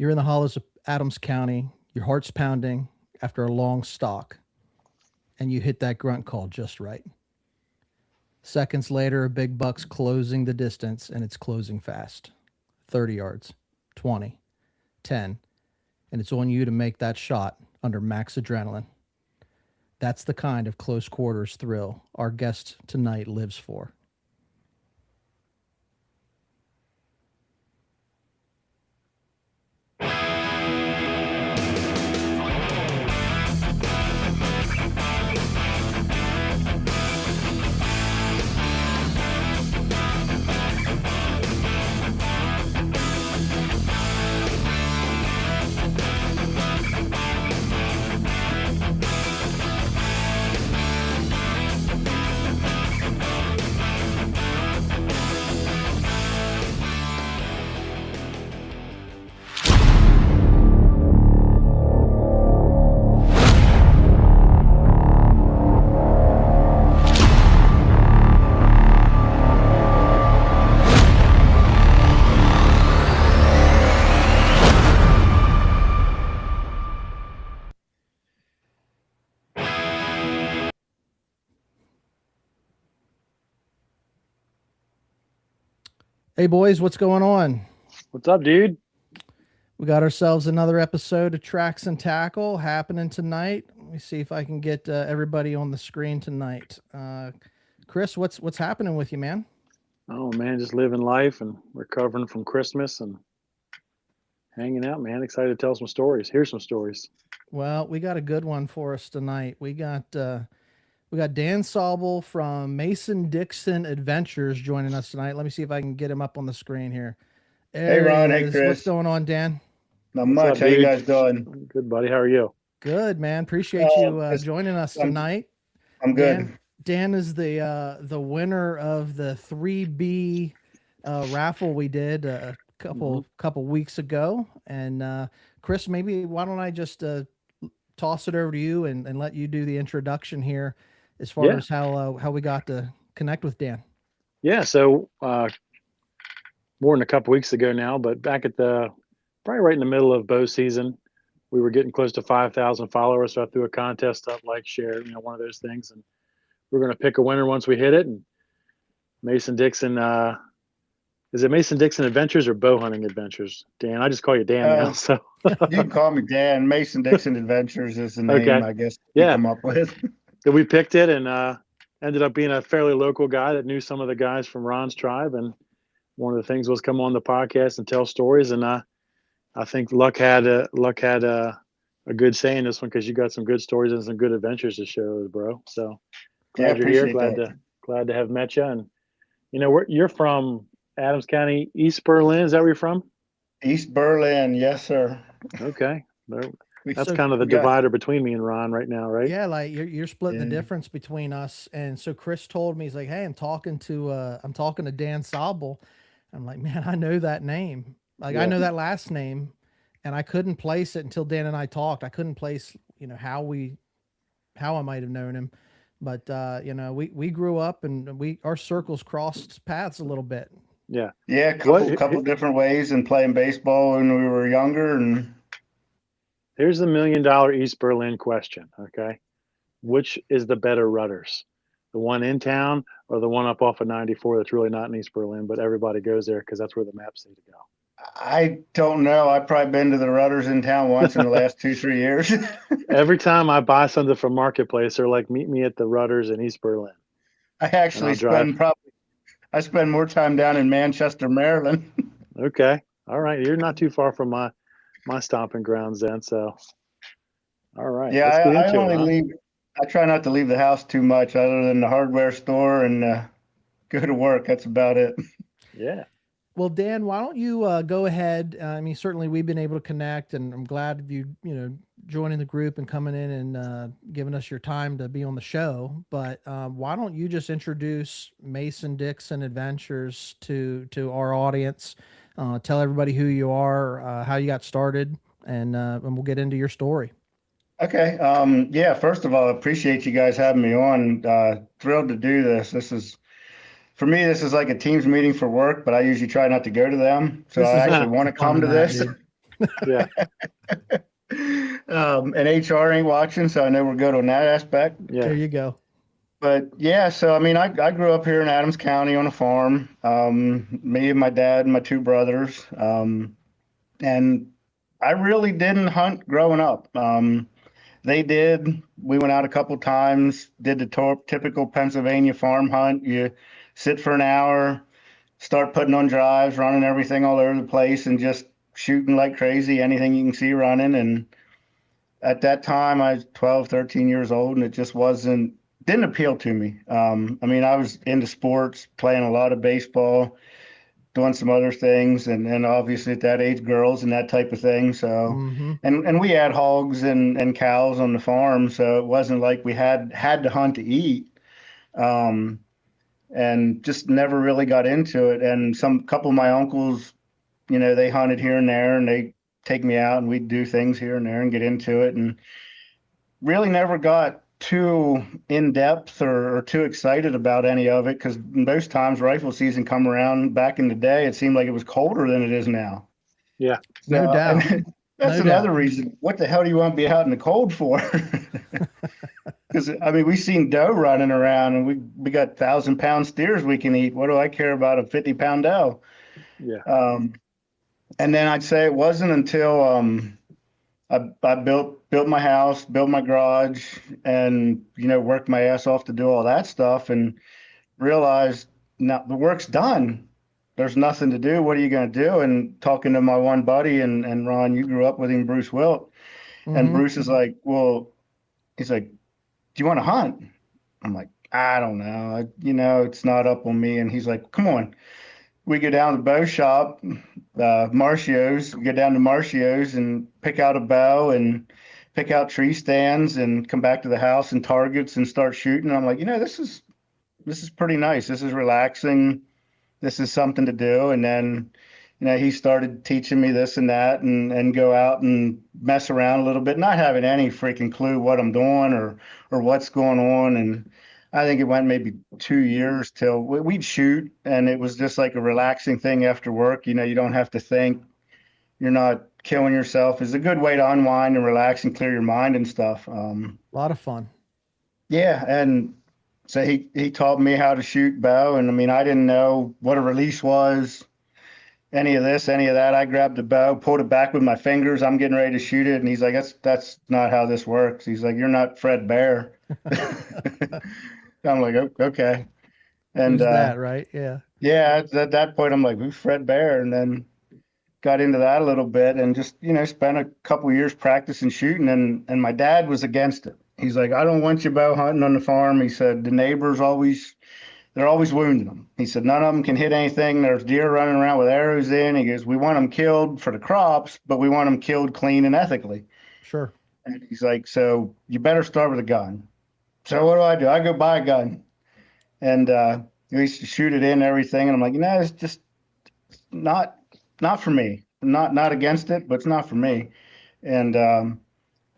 You're in the hollows of Adams County. Your heart's pounding after a long stalk, and you hit that grunt call just right. Seconds later, a big buck's closing the distance, and it's closing fast. 30 yards, 20, 10, and it's on you to make that shot under max adrenaline. That's the kind of close quarters thrill our guest tonight lives for. Hey boys, what's going on? What's up, dude? We got ourselves another episode of Tracks Takle happening tonight. Let me see if I can get everybody on the screen tonight. Chris, what's happening with you, man? Oh man, just living life and recovering from Christmas and hanging out, man. Excited to tell some stories. Here's some stories. Well, we got a good one for us tonight. We got Dan Sauble from Mason-Dixon Adventures joining us tonight. Let me see if I can get him up on the screen here. Hey, Ron. Hey, Chris. What's going on, Dan? Not much. How you guys doing? Good, buddy. How are you? Good, man. Appreciate you joining us tonight. I'm good. Dan is the winner of the 3B raffle we did a couple weeks ago. And Chris, maybe why don't I just toss it over to you and let you do the introduction here as far as how we got to connect with Dan. Yeah, so more than a couple weeks ago now, but back at probably right in the middle of bow season, we were getting close to 5,000 followers. So I threw a contest up, like, share, one of those things, and we're going to pick a winner once we hit it. And Mason-Dixon, is it Mason-Dixon Adventures or Bow Hunting Adventures? Dan, I just call you Dan now. So you can call me Dan. Mason-Dixon Adventures is the name, I guess. Come up with. So we picked it, and ended up being a fairly local guy that knew some of the guys from Ron's tribe. And one of the things was come on the podcast and tell stories. And I think luck had a good say in this one, because you got some good stories and some good adventures to share, bro. So glad you're here. Glad to have met you. And you're from Adams County, East Berlin. Is that where you're from? East Berlin, yes, sir. Okay, that's kind of the divider between me and Ron right now, right? Yeah, like you're splitting the difference between us. And so Chris told me, he's like, "Hey, I'm talking to Dan Sauble." I'm like, "Man, I know that name. Like, I know that last name." And I couldn't place it until Dan and I talked. I couldn't place, how I might have known him. But we grew up and our circles crossed paths a little bit. Yeah. Yeah, a couple different ways in playing baseball when we were younger. And here's the $1 million East Berlin question, okay? Which is the better rudders? The one in town or the one up off of 94 that's really not in East Berlin, but everybody goes there because that's where the maps say to go? I don't know. I've probably been to the rudders in town once in the last 2-3 years. Every time I buy something from Marketplace, they're like, meet me at the rudders in East Berlin. I actually I spend more time down in Manchester, Maryland. Okay. All right. You're not too far from my stomping grounds then. So, all right. Yeah, I try not to leave the house too much other than the hardware store and go to work. That's about it. Yeah. Well, Dan, why don't you go ahead? I mean, certainly we've been able to connect, and I'm glad you joining the group and coming in and giving us your time to be on the show. But why don't you just introduce Mason-Dixon Adventures to our audience? Tell everybody who you are, how you got started, and we'll get into your story. Okay. First of all, I appreciate you guys having me on. Thrilled to do this. For me, this is like a team's meeting for work, but I usually try not to go to them. So I actually want to come to this. Yeah. And HR ain't watching, so I know we're good on that aspect. Yeah. There you go. But yeah, so I mean, I grew up here in Adams County on a farm. Me and my dad and my two brothers. And I really didn't hunt growing up. They did. We went out a couple times, did the typical Pennsylvania farm hunt. You sit for an hour, start putting on drives, running everything all over the place, and just shooting like crazy, anything you can see running. And at that time, I was 12, 13 years old, and it just didn't appeal to me. I mean, I was into sports, playing a lot of baseball, doing some other things, and obviously at that age, girls and that type of thing. So, Mm-hmm. and we had hogs and cows on the farm, so it wasn't like we had to hunt to eat. And just never really got into it. And couple of my uncles, they hunted here and there, and they take me out and we'd do things here and there and get into it, and really never got too in depth or too excited about any of it, because most times rifle season come around back in the day, it seemed like it was colder than it is now. Yeah. No So, doubt. and that's No another doubt. reason. What the hell do you want to be out in the cold for? Because I mean, we seen doe running around, and we got 1,000-pound steers we can eat. What do I care about a 50-pound doe? Yeah. And then I'd say it wasn't until I built my house, built my garage, and worked my ass off to do all that stuff, and realized now the work's done. There's nothing to do. What are you going to do? And talking to my one buddy, and Ron, you grew up with him, Bruce Wilt, and Mm-hmm. Bruce is like, well, he's like, do you want to hunt? I'm like, I don't know. It's not up on me. And he's like, come on. We go down to the bow shop, Marcio's. We go down to Marcio's and pick out a bow and pick out tree stands and come back to the house and targets and start shooting. And I'm like, this is pretty nice. This is relaxing. This is something to do. And then, he started teaching me this and that, and go out and mess around a little bit, not having any freaking clue what I'm doing or what's going on. And I think it went maybe 2 years till we'd shoot, and it was just like a relaxing thing after work. You don't have to think. You're not killing yourself. It's a good way to unwind and relax and clear your mind and stuff. A lot of fun. Yeah, and so he taught me how to shoot bow, and I mean, I didn't know what a release was, any of this, any of that. I grabbed the bow, pulled it back with my fingers. I'm getting ready to shoot it, and he's like, "That's not how this works." He's like, "You're not Fred Bear." I'm like, "Okay." And Who's that, right? Yeah. yeah, at that point, I'm like, "Who's Fred Bear?" And then got into that a little bit, and just spent a couple years practicing shooting. And my dad was against it. He's like, "I don't want you bow hunting on the farm." He said, "The neighbors they're always wounding them." He said, "None of them can hit anything. There's deer running around with arrows in." He goes, "We want them killed for the crops, but we want them killed clean and ethically." Sure. And he's like, "So you better start with a gun." So what do? I go buy a gun, and we used to shoot it in and everything. And I'm like, it's just not for me. Not against it, but it's not for me. And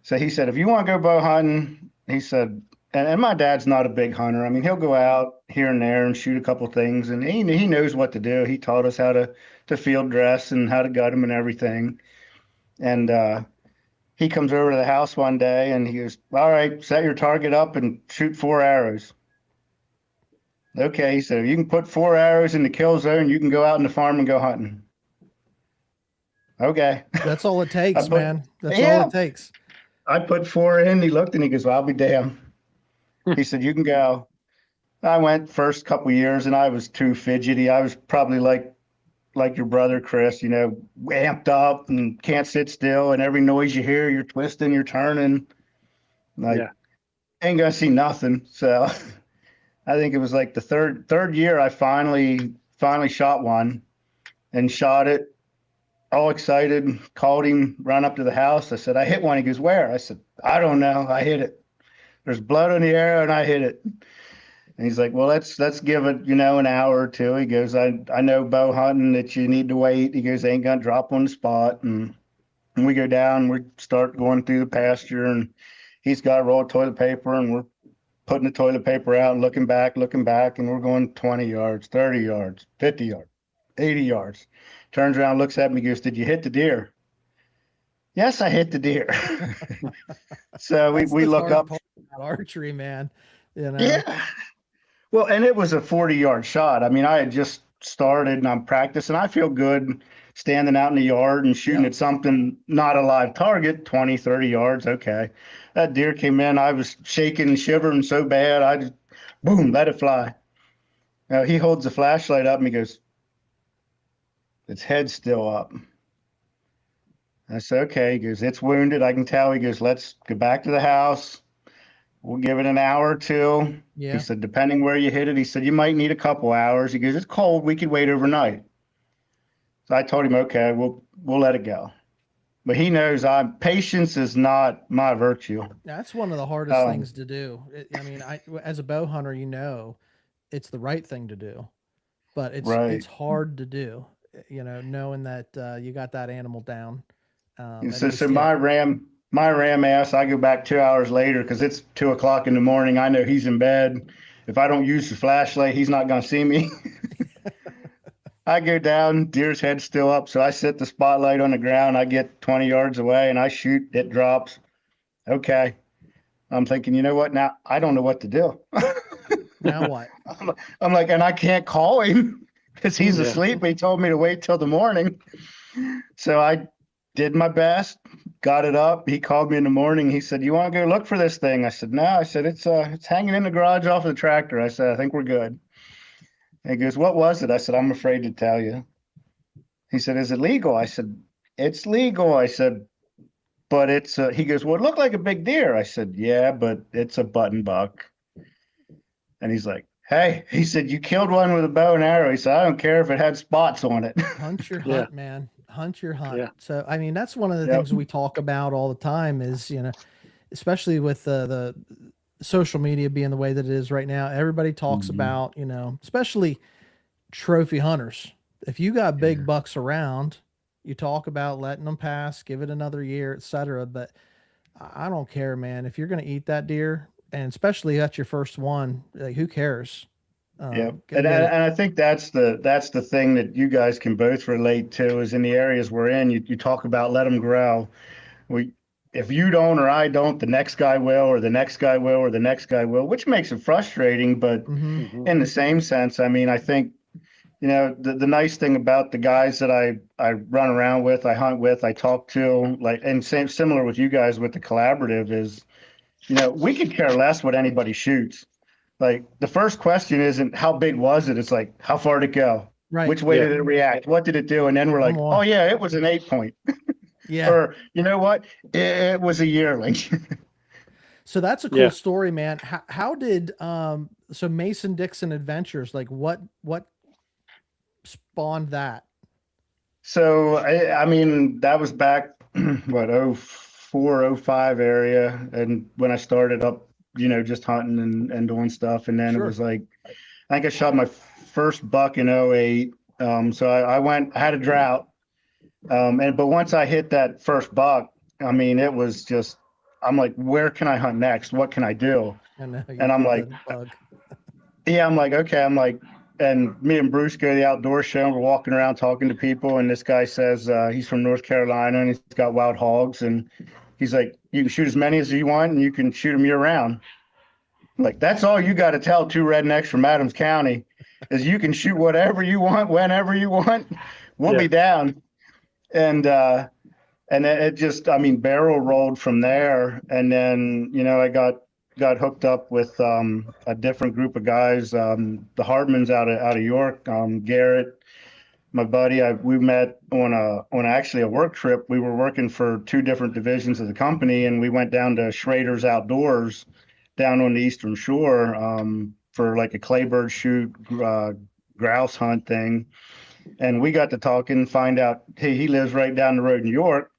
so he said, "If you want to go bow hunting," he said, and my dad's not a big hunter. I mean, he'll go out here and there and shoot a couple things, and he knows what to do. He taught us how to field dress and how to gut them and everything. And he comes over to the house one day, and he goes, "All right, set your target up and shoot 4 arrows." Okay, so you can put 4 arrows in the kill zone. You can go out in the farm and go hunting. Okay. That's all it takes, man. That's Yeah. all it takes. I put 4 in. He looked and he goes, "Well, I'll be damned." He said, "You can go." I went first couple years, and I was too fidgety. I was probably like your brother, Chris, amped up and can't sit still. And every noise you hear, you're twisting, you're turning. Like, ain't gonna see nothing. So I think it was like the third year I finally shot one, and shot it. All excited, called him, run up to the house. I said, "I hit one." He goes, "Where?" I said, "I don't know. I hit it. There's blood on the arrow, and I hit it." And he's like, "Well, let's give it, an hour or two." He goes, I know bow hunting that you need to wait." He goes, "They ain't gonna drop on the spot." And we go down, we start going through the pasture, and he's got a roll of toilet paper, and we're putting the toilet paper out and looking back, and we're going 20 yards, 30 yards, 50 yards, 80 yards. Turns around, looks at me, goes, "Did you hit the deer?" Yes, I hit the deer. So That's we the look hard up. part about archery, man. You know, Yeah. Well, and it was a 40-yard shot. I mean, I had just started and I'm practicing. I feel good standing out in the yard and shooting yeah. at something not a live target, 20, 30 yards. Okay. That deer came in. I was shaking and shivering so bad. I just, boom, let it fly. Now he holds the flashlight up and he goes, its head's still up. I said, okay. He goes, it's wounded. I can tell. He goes, let's go back to the house. We'll give it an hour or two. He Yeah. said, depending where you hit it, he said, you might need a couple hours. He goes, it's cold. We could wait overnight. So I told him, okay, we'll let it go. But he knows patience is not my virtue. That's one of the hardest Um, things to do. I mean, as a bow hunter, you know, it's the right thing to do, but it's right. hard to do. You know, knowing that you got that animal down. And At so least, yeah. my ram ass, I go back 2 hours later because it's 2 o'clock in the morning. I know he's in bed. If I don't use the flashlight, he's not going to see me. I go down, deer's head's still up. So I set the spotlight on the ground. I get 20 yards away and I shoot. It drops. Okay. I'm thinking, you know what? Now I don't know what to do. Now what? I'm like, and I can't call him because he's Yeah. asleep. He told me to wait till the morning. So I did my best, got it up. He called me in the morning. He said, you want to go look for this thing? I said, no. I said, it's hanging in the garage off the tractor. I said, I think we're good. And he goes, what was it? I said, I'm afraid to tell you. He said, is it legal? I said, it's legal. I said, but he goes, well, it looked like a big deer. I said, yeah, but it's a button buck. And he's like, hey, he said, you killed one with a bow and arrow. He said, I don't care if it had spots on it. Hunt your Yeah. hunt, man. Hunt your hunt. Yeah. So, I mean, that's one of the Yep. things we talk about all the time is, you know, especially with the social media being the way that it is right now. Everybody talks Mhm. about, you know, especially trophy hunters. If you got big bucks around, you talk about letting them pass, give it another year, etc. But I don't care, man. If you're going to eat that deer, and especially that's your first one, like who cares? Yep. Go And, get and it. and I think that's the thing that you guys can both relate to is in the areas we're in, you talk about let them grow. We, if you don't or I don't, the next guy will, or the next guy will, or the next guy will, which makes it frustrating. But Mm-hmm. Hmm. in the same sense, I mean, I think, you know, the nice thing about the guys that I run around with, I hunt with, I talk to, like, and similar with you guys with the collaborative is, you know, we could care less what anybody shoots. Like the first question isn't how big was it? It's like, how far did it go? Right. Which way Yeah. did it react? What did it do? And then we're Come like, oh on. yeah, it was an 8 point. Yeah. Or you know what? It was a yearling. So that's a cool Yeah. story, man. How did so Mason-Dixon Adventures, like what spawned that? So I mean, that was back what, 04, 05 area. And when I started up, you know, just hunting and doing stuff. And then it Sure. was like, I think I shot my first buck in 08. So I had a drought. But once I hit that first buck, I mean, it was just, I'm like, where can I hunt next? What can I do? I know you And I'm get like, the bug. yeah, I'm like, okay. I'm like, and me and Bruce go to the outdoor show and we're walking around talking to people. And this guy says, he's from North Carolina and he's got wild hogs. And he's like, you can shoot as many as you want and you can shoot them year round. Like, that's all you got to tell two rednecks from Adams County is you can shoot whatever you want, whenever you want. We'll Yeah. be down. And it just, I mean, barrel rolled from there. And then, you know, I got hooked up with a different group of guys, the Hartmans out of York, Garrett, my buddy. We met on actually a work trip. We were working for two different divisions of the company, and we went down to Schrader's Outdoors down on the Eastern Shore for like a claybird shoot, grouse hunt thing. And we got to talking, find out, hey, he lives right down the road in York.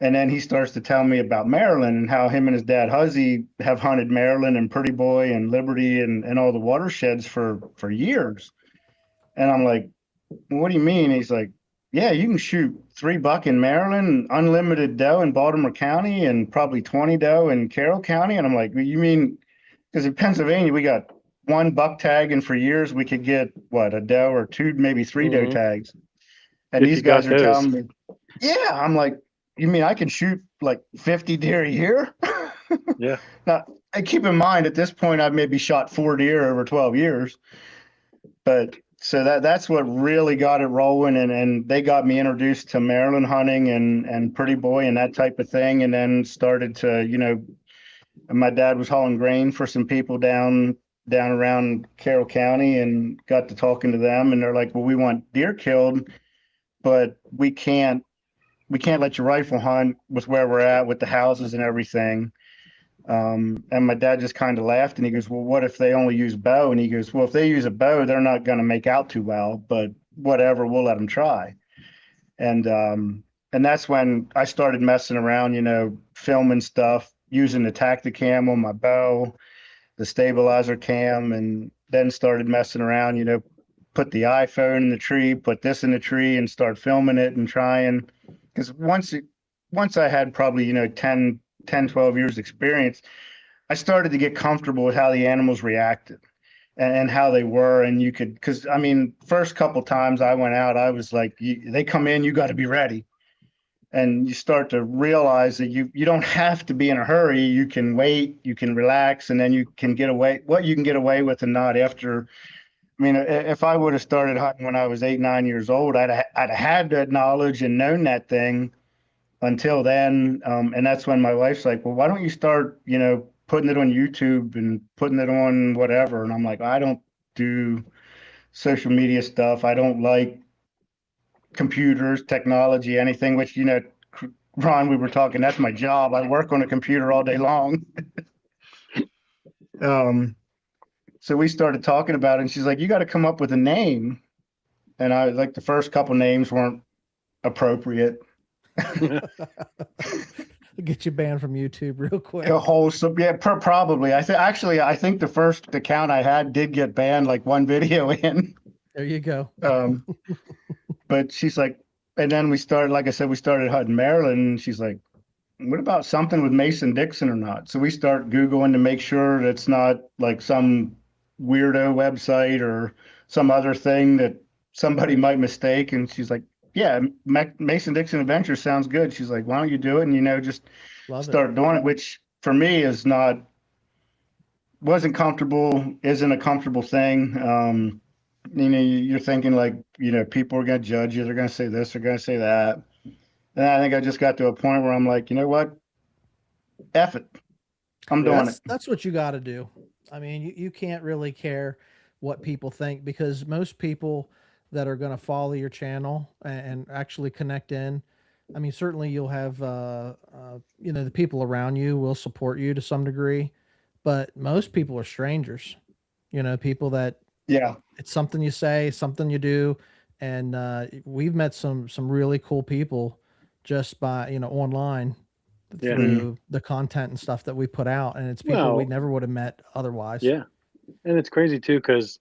And then he starts to tell me about Maryland and how him and his dad Huzzy have hunted Maryland and Pretty Boy and Liberty and all the watersheds for years. And I'm like, what do you mean? He's like, yeah, you can shoot 3 buck in Maryland, unlimited doe in Baltimore County, and probably 20 doe in Carroll County. And I'm like, well, you mean, because in Pennsylvania, we got 1 buck tag, and for years we could get what, a doe or 2, maybe 3 doe Hmm. tags. And If these you got guys are those. telling me, yeah, I'm like, you mean I can shoot like 50 deer a year? Yeah. Now, I keep in mind at this point, I've maybe shot 4 deer over 12 years. But so that's what really got it rolling. And they got me introduced to Maryland hunting and Pretty Boy and that type of thing. And then started to, my dad was hauling grain for some people down around Carroll County, and got to talking to them, and they're like, well, we want deer killed, but we can't let you rifle hunt with where we're at with the houses and everything. And my dad just kind of laughed, and he goes, well, what if they only use bow? And he goes, well, if they use a bow, they're not going to make out too well, but whatever, we'll let them try. And that's when I started messing around, filming stuff, using the Tacticam on my bow, the stabilizer cam, and then started messing around, put the iPhone in the tree, put this in the tree, and start filming it and trying. Because once I had probably, 10, 12 years experience, I started to get comfortable with how the animals reacted and how they were. And you could, because I mean, first couple times I went out, I was like, they come in, you got to be ready. And you start to realize that you don't have to be in a hurry. You can wait, you can relax, and then you can get away what you can get away with and not after. I mean, if I would have started hunting when I was 8, 9 years old, I'd have had that knowledge and known that thing until then. And that's when my wife's like, well, why don't you start, putting it on YouTube and putting it on whatever? And I'm like, I don't do social media stuff. I don't like computers, technology, anything, which, Ron, we were talking, that's my job. I work on a computer all day long. So we started talking about it, and she's like, you got to come up with a name. And I like, the first couple names weren't appropriate. Get you banned from YouTube real quick. Probably. I think the first account I had did get banned, like one video in. There you go. But she's like, and then we started, like I said, we started hunting Maryland, and she's like, what about something with Mason-Dixon or not? So we start Googling to make sure that's not like some weirdo website or some other thing that somebody might mistake. And she's like, yeah, Mason-Dixon Adventure sounds good. She's like, why don't you do it? And, just start doing it, which for me wasn't comfortable, isn't a comfortable thing. You're thinking like, people are going to judge you. They're going to say this, they're going to say that. And I think I just got to a point where I'm like, you know what? F it. I'm doing it. That's what you got to do. I mean, you can't really care what people think, because most people that are going to follow your channel and actually connect in, I mean, certainly you'll have, the people around you will support you to some degree, but most people are strangers, people that, yeah, it's something you say, something you do. And we've met some really cool people just by, online through the content and stuff that we put out. And it's people we never would have met otherwise. Yeah. And it's crazy too, because,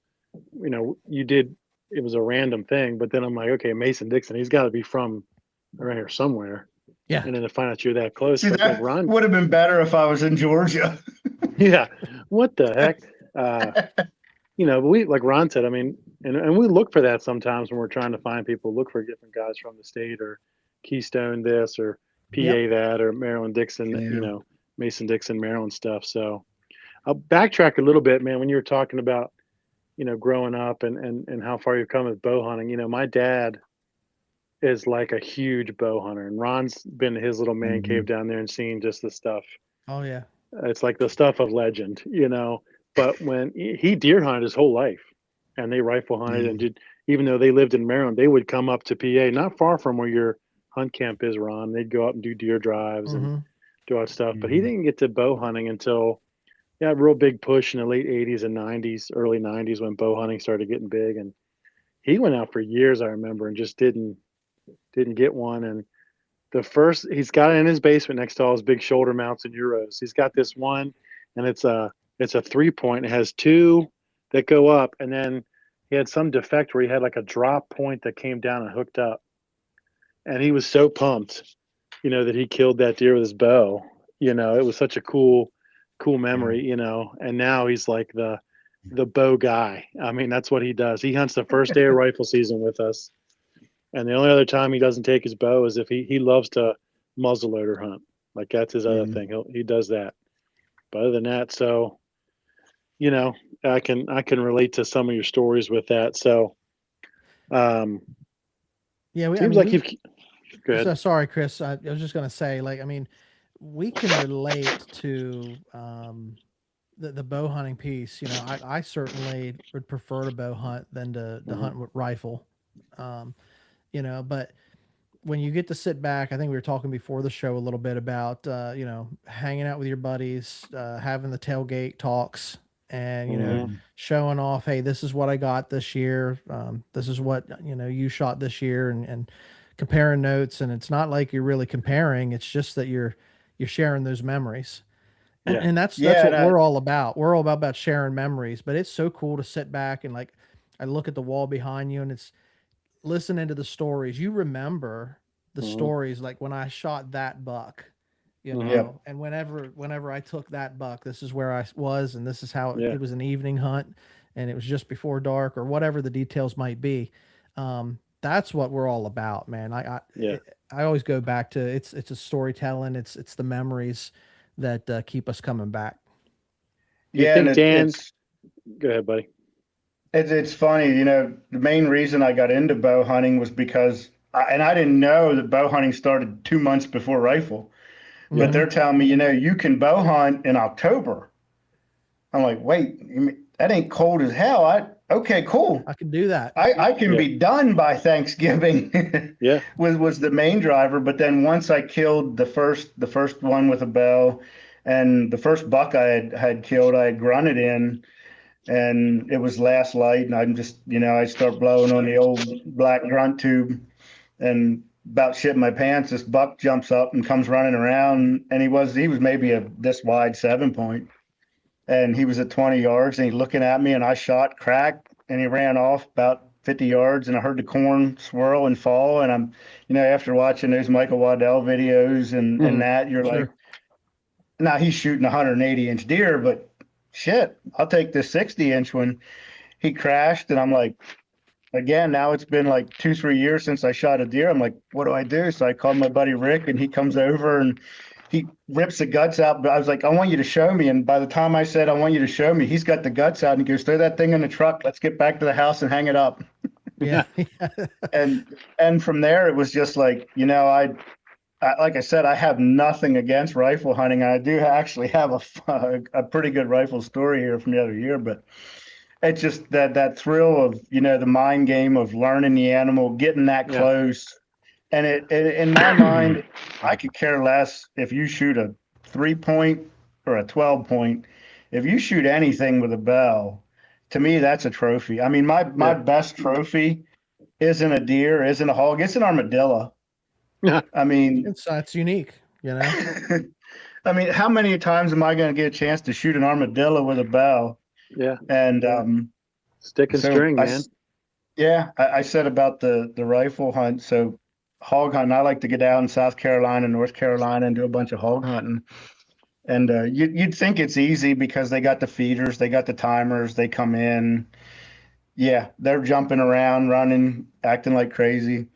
it was a random thing, but then I'm like, okay, Mason-Dixon, he's got to be from around here somewhere. Yeah. And then to find out you're that close. See, that Ron would have been better if I was in Georgia. Yeah. What the heck? But we, like Ron said, I mean, and we look for that sometimes when we're trying to find people, look for different guys from the state, or Keystone this, or PA that, or Maryland-Dixon, Mason-Dixon, Maryland stuff. So I'll backtrack a little bit, man, when you were talking about, growing up and how far you've come with bow hunting. My dad is like a huge bow hunter, and Ron's been to his little man cave down there and seen just the stuff. Oh yeah. It's like the stuff of legend, but when he deer hunted his whole life, and they rifle hunted and did, even though they lived in Maryland, they would come up to PA, not far from where your hunt camp is, Ron. They'd go up and do deer drives and do all that stuff. But he didn't get to bow hunting until, real big push in the late 80s and 90s, early 90s, when bow hunting started getting big. And he went out for years, I remember, and just didn't get one. And he's got it in his basement next to all his big shoulder mounts and Euros. He's got this one, and it's a 3-point. It has 2 that go up, and then he had some defect where he had like a drop point that came down and hooked up. And he was so pumped, that he killed that deer with his bow. It was such a cool memory, and now he's like the bow guy. I mean, that's what he does. He hunts the first day of rifle season with us. And the only other time he doesn't take his bow is if he loves to muzzleloader hunt. Like that's his other thing. He does that. But other than that, so I can relate to some of your stories with that. So, Yeah, seems like you've. Go ahead. So sorry, Chris. I was just going to say, like, I mean, we can relate to the bow hunting piece. I certainly would prefer to bow hunt than to hunt with rifle. Um, but when you get to sit back, I think we were talking before the show a little bit about hanging out with your buddies, having the tailgate talks, and showing off, hey, this is what I got this year. This is what you shot this year, and comparing notes. And it's not like you're really comparing; it's just that you're sharing those memories. Yeah. And that's what we're all about. We're all about sharing memories. But it's so cool to sit back and, like, I look at the wall behind you, and it's listening to the stories. You remember the stories, like when I shot that buck, and whenever I took that buck, this is where I was, and this is how it was an evening hunt, and it was just before dark, or whatever the details might be. That's what we're all about, man. I always go back to it's a storytelling. It's the memories that keep us coming back. Yeah, and Dan, go ahead, buddy. It's funny, the main reason I got into bow hunting was because, I didn't know that bow hunting started 2 months before rifle, but they're telling me, you can bow hunt in October. I'm like, wait, that ain't cold as hell. Okay, cool. I can do that. I can be done by Thanksgiving. was the main driver. But then once I killed the first one with a bow, and the first buck I had killed, I had grunted in, and it was last light, and I'm just, I start blowing on the old black grunt tube, and about shitting my pants, this buck jumps up and comes running around, and he was maybe this wide 7-point, and he was at 20 yards, and he looking at me, and I shot, crack, and he ran off about 50 yards, and I heard the corn swirl and fall, and I'm, after watching those Michael Waddell videos and that, you're like, now he's shooting 180-inch deer, but shit, I'll take this 60-inch one. He crashed, and I'm like, again, now it's been like 2-3 years since I shot a deer. I'm like, what do I do? So I called my buddy Rick, and he comes over and he rips the guts out. But I was like, I want you to show me. And by the time I said, I want you to show me, he's got the guts out, and he goes, throw that thing in the truck. Let's get back to the house and hang it up. Yeah. and from there, it was just like, like I said, I have nothing against rifle hunting. I do actually have a pretty good rifle story here from the other year, but it's just that thrill of, the mind game of learning the animal, getting that close. And it in my mind, I could care less if you shoot a 3-point or a 12-point. If you shoot anything with a bow, to me, that's a trophy. I mean, my best trophy isn't a deer, isn't a hog, it's an armadillo. I mean, it's unique, I mean, how many times am I going to get a chance to shoot an armadillo with a bow? Yeah. And stick and string, man. I said about the rifle hunt. So hog hunting, I like to get out in South Carolina, North Carolina, and do a bunch of hog hunting. And you'd think it's easy because they got the feeders, they got the timers, they come in. Yeah, they're jumping around, running, acting like crazy.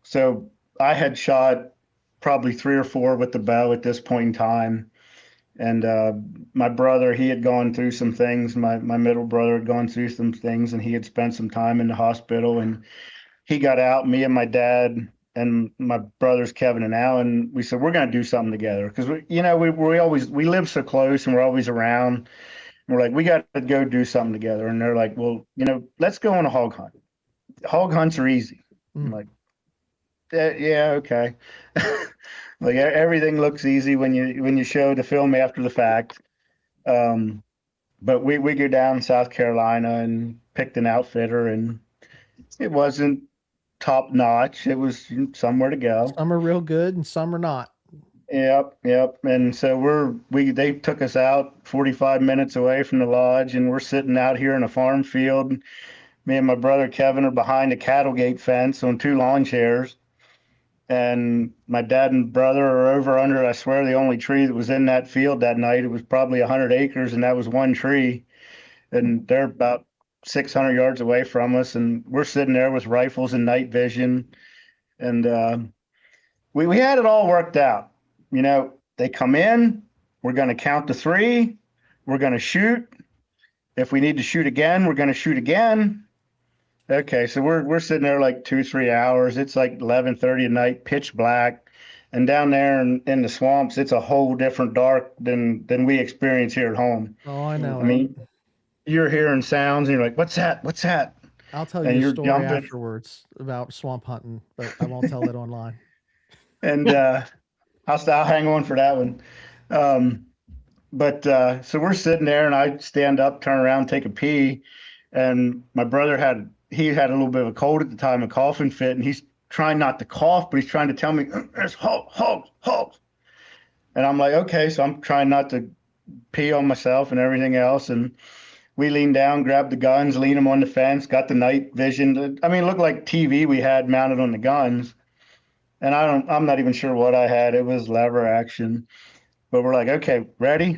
So I had shot probably 3 or 4 with the bow at this point in time. And my brother, he had gone through some things. My middle brother had gone through some things, and he had spent some time in the hospital. And he got out, me and my dad and my brothers, Kevin and Alan, we said, we're going to do something together. Because, we live so close, and we're always around. And we're like, we got to go do something together. And they're like, well, let's go on a hog hunt. Hog hunts are easy. I'm like, yeah, okay. Like everything looks easy when you show the film after the fact. But we go down South Carolina and picked an outfitter, and it wasn't top notch. It was somewhere to go. Some are real good and some are not. Yep. And so they took us out 45 minutes away from the lodge, and we're sitting out here in a farm field. Me and my brother Kevin are behind a cattle gate fence on 2 lawn chairs. And my dad and brother are over under, I swear, the only tree that was in that field that night. It was probably 100 acres, and that was one tree. And they're about 600 yards away from us. And we're sitting there with rifles and night vision. And we had it all worked out. You know, they come in, we're going to count to 3, we're going to shoot. If we need to shoot again, we're going to shoot again. Okay, so we're sitting there like 2-3 hours. It's like 11:30 at night, pitch black, and down there in the swamps, it's a whole different dark than we experience here at home. Oh, I know I mean, you're hearing sounds, and you're like, "What's that? What's that?" I'll tell And you a you're story jumping. afterwards about swamp hunting, but I won't tell it online. And I'll hang on for that one. Um, but so we're sitting there, and I stand up, turn around, take a pee, and my brother had a little bit of a cold at the time, a coughing fit, and he's trying not to cough, but he's trying to tell me there's hogs. And I'm like, okay, so I'm trying not to pee on myself and everything else, and we lean down, grab the guns, lean them on the fence, got the night vision. I mean, it looked like TV we had mounted on the guns. And I'm not even sure what I had. It was lever action. But we're like, okay, ready?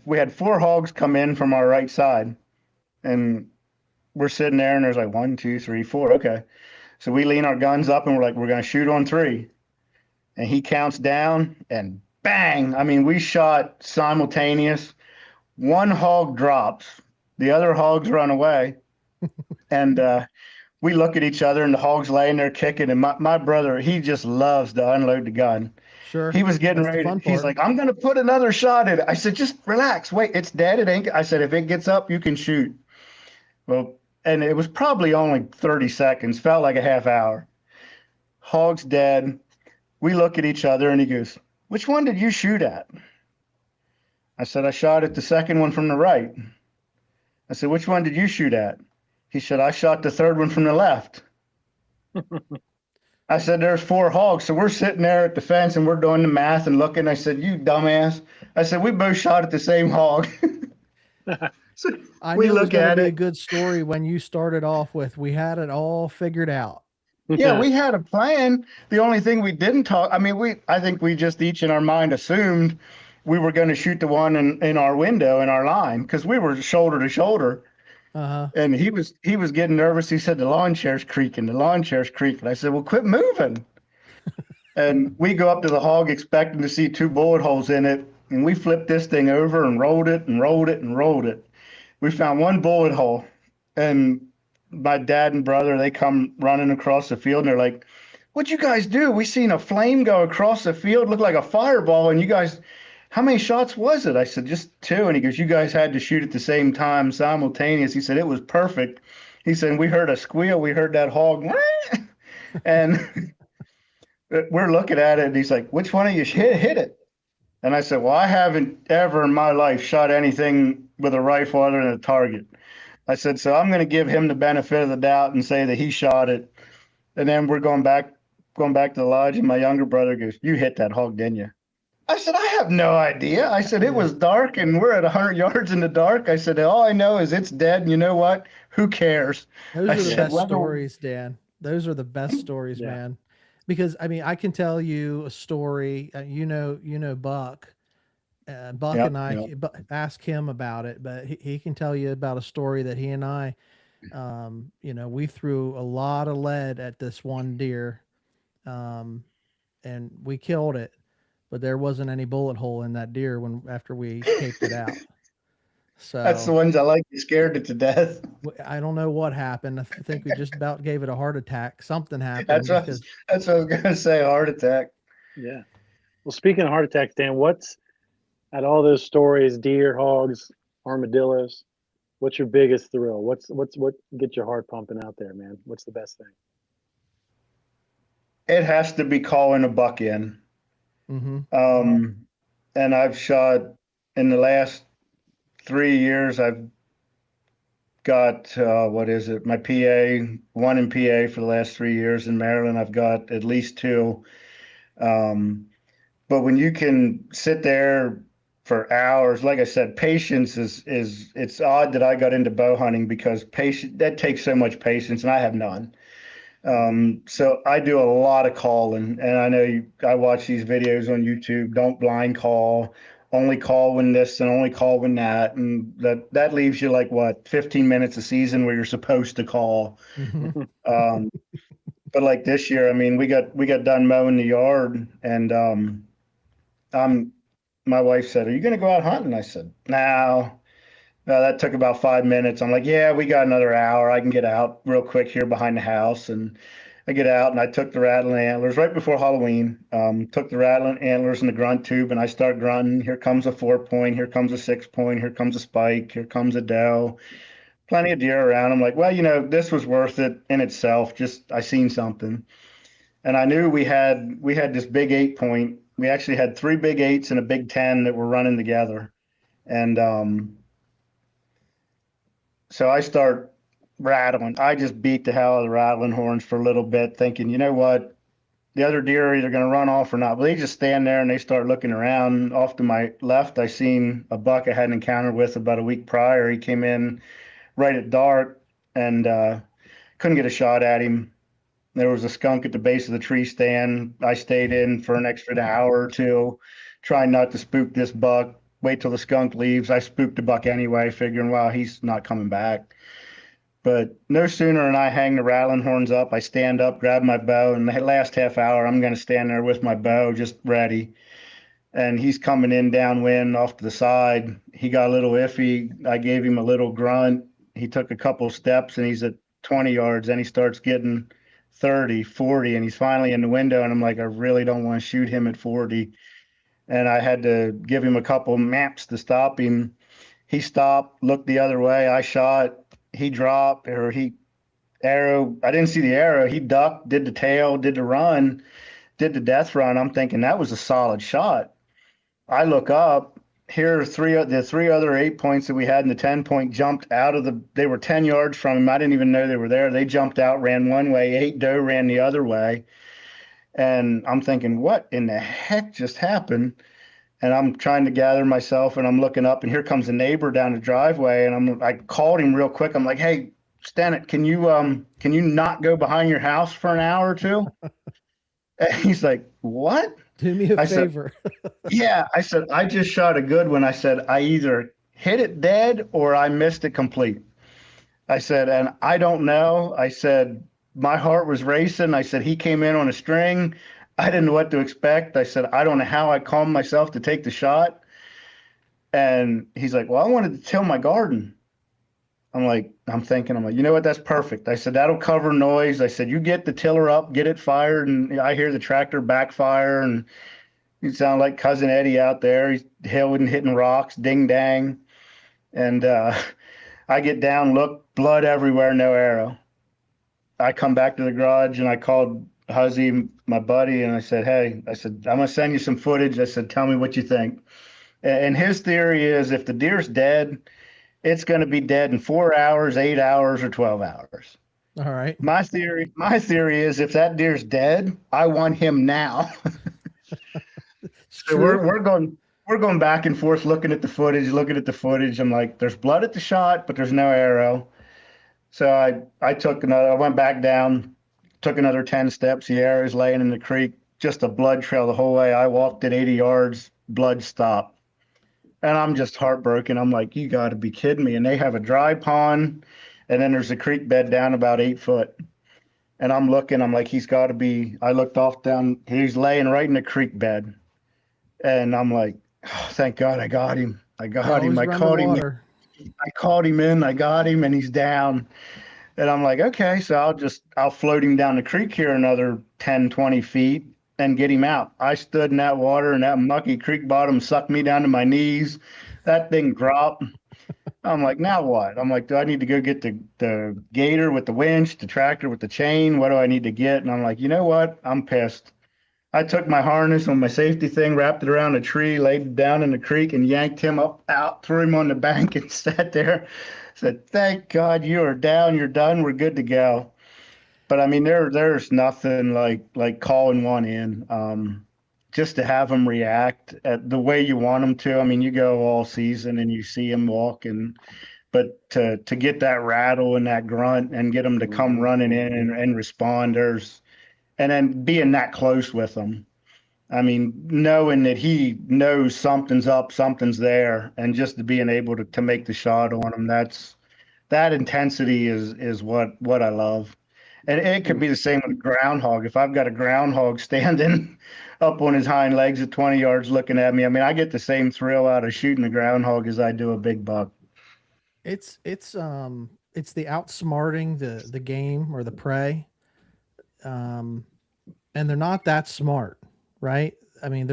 We had 4 hogs come in from our right side. And we're sitting there and there's like 1, 2, 3, 4. Okay. So we lean our guns up and we're like, we're going to shoot on 3. And he counts down and bang. I mean, we shot simultaneous. One hog drops, the other hogs run away. And we look at each other and the hog's laying there kicking. And my brother, he just loves to unload the gun. Sure. He was getting That's the ready. fun He's part. like, I'm going to put another shot in it. I said, just relax. Wait, it's dead. It ain't. I said, if it gets up, you can shoot. Well, and it was probably only 30 seconds, felt like a half hour. Hog's dead. We look at each other and he goes, which one did you shoot at? I said, I shot at the second one from the right. I said, which one did you shoot at? He said, I shot the third one from the left. I said, there's 4 hogs. So we're sitting there at the fence and we're doing the math and looking. I said, you dumbass. I said, we both shot at the same hog. So I we knew it was look going to at be a it. good story when you started off with, we had it all figured out. Yeah, we had a plan. The only thing we didn't talk, I mean, I think we just each in our mind assumed we were going to shoot the one in our window in our line because we were shoulder to shoulder. Uh-huh. And he was getting nervous. He said, the lawn chair's creaking. The lawn chair's creaking. I said, well, quit moving. And we go up to the hog expecting to see 2 bullet holes in it. And we flipped this thing over and rolled it and rolled it and rolled it. We found 1 bullet hole. And my dad and brother, they come running across the field and they're like, what'd you guys do? We seen a flame go across the field, looked like a fireball. And you guys, how many shots was it? I said, just 2. And he goes, you guys had to shoot at the same time, simultaneous. He said, it was perfect. He said, we heard a squeal. We heard that hog. And we're looking at it. And he's like, which one of you hit it? And I said, well, I haven't ever in my life shot anything with a rifle other than a target. I said, so I'm going to give him the benefit of the doubt and say that he shot it. And then we're going back to the lodge. And my younger brother goes, you hit that hog, didn't you? I said, I have no idea. I said, it was dark and we're at 100 yards in the dark. I said, all I know is it's dead. And you know what? Who cares? Those I are the said, best whether- stories, Dan. Those are the best stories, Yeah. man. Because I mean, I can tell you a story. You know, Buck. Buck Yep, and I yep. ask him about it, but he can tell you about a story that he and I, we threw a lot of lead at this one deer, and we killed it, but there wasn't any bullet hole in that deer after we caped it out. So That's the ones I like. You scared it to death. I don't know what happened. I think we just about gave it a heart attack. Something happened That's what I was going to say. Heart attack. Yeah. Well, speaking of heart attacks, Dan, what's at all those stories, deer, hogs, armadillos, what's your biggest thrill? What gets your heart pumping out there, man? What's the best thing? It has to be calling a buck in. Mm-hmm. And I've shot in the last 3 years. I've got my PA, 1 in PA for the last 3 years. In Maryland, I've got at least 2. But when you can sit there for hours, like I said, patience is it's odd that I got into bow hunting because that takes so much patience, and I have none. So I do a lot of calling, and I know I watch these videos on YouTube. Don't blind call, only call when this and only call when that, and that leaves you like 15 minutes a season where you're supposed to call. Mm-hmm. But like this year, I mean, we got done mowing the yard, and my wife said, "Are you going to go out hunting?" I said, "No." That took about 5 minutes. I'm like, "Yeah, we got another hour. I can get out real quick here behind the house." And I get out and I took the rattling antlers right before Halloween. Took the rattling antlers and the grunt tube, and I start grunting. Here comes a 4-point. Here comes a 6-point. Here comes a spike. Here comes a doe. Plenty of deer around. I'm like, well, this was worth it in itself. Just I seen something, and I knew we had this big 8-point. We actually had 3 big 8s and a big 10 that were running together, and so I start rattling. I just beat the hell out of the rattling horns for a little bit, thinking, you know what, the other deer are either going to run off or not. But they just stand there and they start looking around. Off to my left, I seen a buck I had an encounter with about a week prior. He came in right at dark and couldn't get a shot at him. There was a skunk at the base of the tree stand. I stayed in for an extra hour or two, trying not to spook this buck. Wait till the skunk leaves. I spooked the buck anyway, figuring, well, he's not coming back. But no sooner than I hang the rattling horns up, I stand up, grab my bow, and the last half hour, I'm going to stand there with my bow just ready. And he's coming in downwind off to the side. He got a little iffy. I gave him a little grunt. He took a couple steps, and he's at 20 yards. Then he starts getting 30, 40, and he's finally in the window. And I'm like, I really don't want to shoot him at 40. And I had to give him a couple maps to stop him. He stopped, looked the other way. I shot. He dropped, or he arrow. I didn't see the arrow. He ducked, did the tail, did the run, did the death run. I'm thinking that was a solid shot. I look up. Here are the 3 other 8-points that we had, and the 10-point jumped out of they were 10 yards from him. I didn't even know they were there. They jumped out, ran one way, 8 doe ran the other way. And I'm thinking, what in the heck just happened? And I'm trying to gather myself, and I'm looking up, and here comes a neighbor down the driveway, and I called him real quick. I'm like, "Hey, Stennett, can you not go behind your house for an hour or two?" And he's like, "What?" Do me a favor. Yeah, I said, "I just shot a good one." I said, "I either hit it dead or I missed it complete." I said, "And I don't know." I said, "My heart was racing." I said, "He came in on a string. I didn't know what to expect." I said, "I don't know how I calmed myself to take the shot." And he's like, "Well, I wanted to till my garden." I'm thinking, you know what? That's perfect. I said, "That'll cover noise." I said, "You get the tiller up, get it fired." And I hear the tractor backfire, and you sound like Cousin Eddie out there. He's hitting rocks, ding dang. And I get down, look, blood everywhere, no arrow. I come back to the garage and I called Huzzy, my buddy, and I said, "Hey," I said, "I'm going to send you some footage." I said, "Tell me what you think." And his theory is if the deer's dead, it's going to be dead in 4 hours, 8 hours, or 12 hours. All right. My theory is if that deer's dead, I want him now. So we're going back and forth looking at the footage. I'm like, there's blood at the shot, but there's no arrow. So I went back down, took another 10 steps. The arrow's laying in the creek, just a blood trail the whole way. I walked at 80 yards, blood stopped. And I'm just heartbroken. I'm like, you got to be kidding me. And they have a dry pond, and then there's a creek bed down about 8 foot. And I'm looking, I'm like, he's got to be, I looked off down, he's laying right in the creek bed. And I'm like, oh, thank God I got him. I got him. I caught him. I caught him in, I got him, and he's down. And I'm like, okay, so I'll float him down the creek here another 10, 20 feet and get him out. I stood in that water, and that mucky creek bottom sucked me down to my knees. That thing dropped. I'm like, now what? I'm like, do I need to go get the gator with the winch, the tractor with the chain? What do I need to get? And I'm like, you know what? I'm pissed. I took my harness on my safety thing, wrapped it around a tree, laid it down in the creek, and yanked him out, threw him on the bank, and sat there. Said, "Thank God you are down. You're done. We're good to go." But I mean, there's nothing like calling one in, just to have them react at the way you want them to. I mean, you go all season and you see them walk, but to get that rattle and that grunt and get them to come running in and respond, and then being that close with them. I mean, knowing that he knows something's up, something's there, and just being able to make the shot on him, that intensity is what I love. And it could be the same with a groundhog. If I've got a groundhog standing up on his hind legs at 20 yards looking at me, I mean, I get the same thrill out of shooting a groundhog as I do a big buck. It's the outsmarting the game or the prey. And they're not that smart, right? I mean,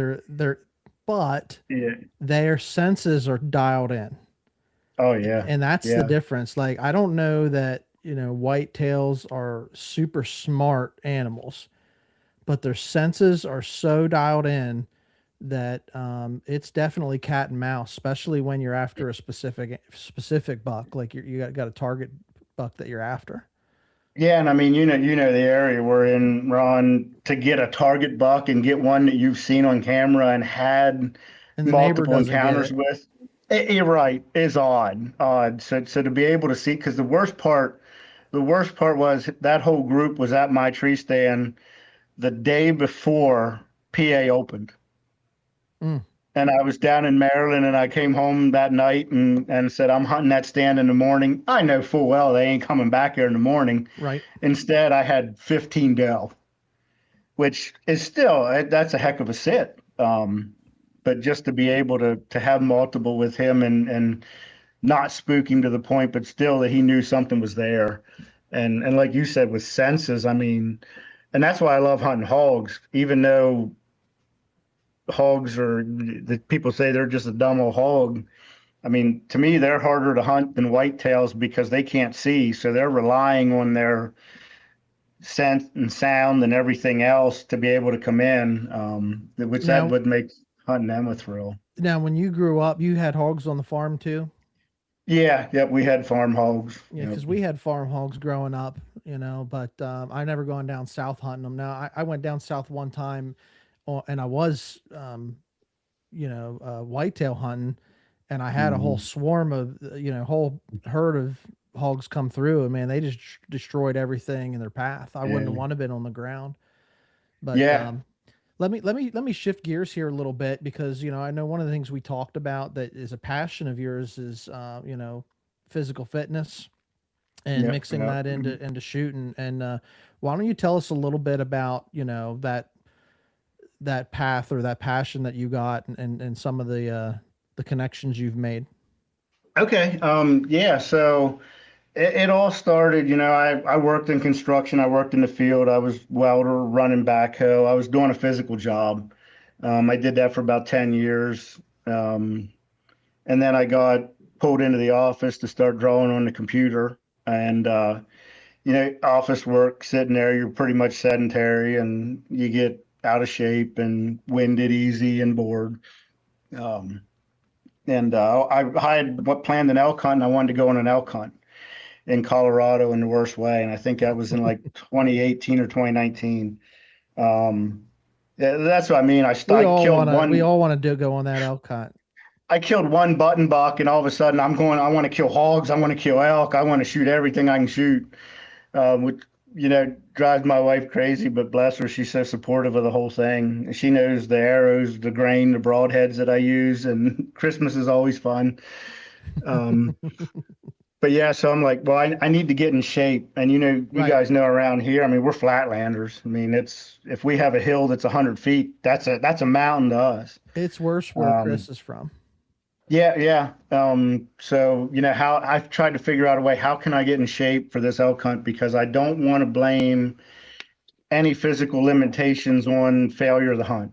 but Yeah. their senses are dialed in. Oh yeah. And that's the Yeah. difference. Like, I don't know that, whitetails are super smart animals, but their senses are so dialed in that it's definitely cat and mouse, especially when you're after a specific buck. Like you got a target buck that you're after. Yeah, and I mean, the area we're in, Ron, to get a target buck and get one that you've seen on camera and had And the neighbor multiple doesn't get encounters it. with, you're right, is odd. So to be able to see, because the worst part was that whole group was at my tree stand the day before PA opened. Mm, And I was down in Maryland and I came home that night and said, I'm hunting that stand in the morning. I know full well they ain't coming back here in the morning. right. Instead, I had 15 doe, which is still, that's a heck of a sit. But just to be able to have multiple with him and not spook him to the point, but still that he knew something was there. And like you said, with senses, I mean, and that's why I love hunting hogs, even though hogs are, the people say they're just a dumb old hog. I mean, to me, they're harder to hunt than whitetails because they can't see. So they're relying on their scent and sound and everything else to be able to come in, which that Now, would make hunting them a thrill. now, when you grew up, you had hogs on the farm too. Yeah, yep, we had farm hogs. Yeah, Yep. because we had farm hogs growing up, but I never gone down south hunting them. Now, I went down south one time, and I was, whitetail hunting, and I had a whole Mhm. swarm of, whole herd of hogs come through, and man, they just destroyed everything in their path. I wouldn't Yeah. have wanted to been on the ground. But Yeah. let me shift gears here a little bit because I know one of the things we talked about that is a passion of yours is physical fitness and Yep. mixing Yep. that into shooting. And why don't you tell us a little bit about that path or that passion that you got and some of the connections you've made. Okay. Yeah. So it all started, I worked in construction. I worked in the field. I was welder, running backhoe. I was doing a physical job. I did that for about 10 years. And then I got pulled into the office to start drawing on the computer. And, office work, sitting there, you're pretty much sedentary and you get out of shape and winded easy and bored. Um, I had planned an elk hunt and I wanted to go on an elk hunt in Colorado in the worst way. And I think that was in like 2018 or 2019. That's what I mean. We I all killed wanna we one. all wanna do go on that elk hunt. I killed one button buck, and all of a sudden I'm going. I want to kill hogs. I want to kill elk. I want to shoot everything I can shoot, which drives my wife crazy. But bless her, she's so supportive of the whole thing. She knows the arrows, the grain, the broadheads that I use, and Christmas is always fun. Um, but yeah, so I'm like, well, I need to get in shape. And you Right. guys know around here, I mean, we're flatlanders. I mean, if we have a hill that's 100 feet, that's a mountain to us. It's worse where Um, Chris is from. yeah, yeah. So how I've tried to figure out a way, how can I get in shape for this elk hunt? Because I don't want to blame any physical limitations on failure of the hunt.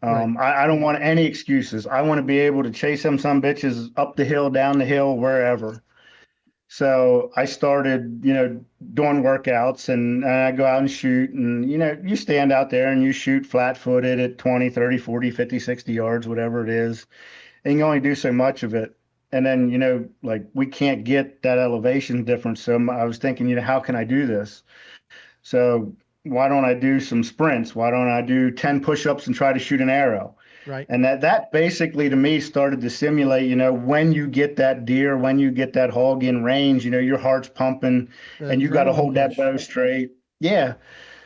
Right. I don't want any excuses. I want to be able to chase them some bitches up the hill, down the hill, wherever. So I started, doing workouts and I go out and shoot and, you stand out there and you shoot flat footed at 20, 30, 40, 50, 60 yards, whatever it is. And you can only do so much of it. And then, like we can't get that elevation difference. So I was thinking, how can I do this? So why don't I do some sprints? Why don't I do 10 push-ups and try to shoot an arrow? Right. And that basically to me started to simulate, when you get that deer, when you get that hog in range, your heart's pumping The and you got to adrenaline hold that push. bow straight. Yeah.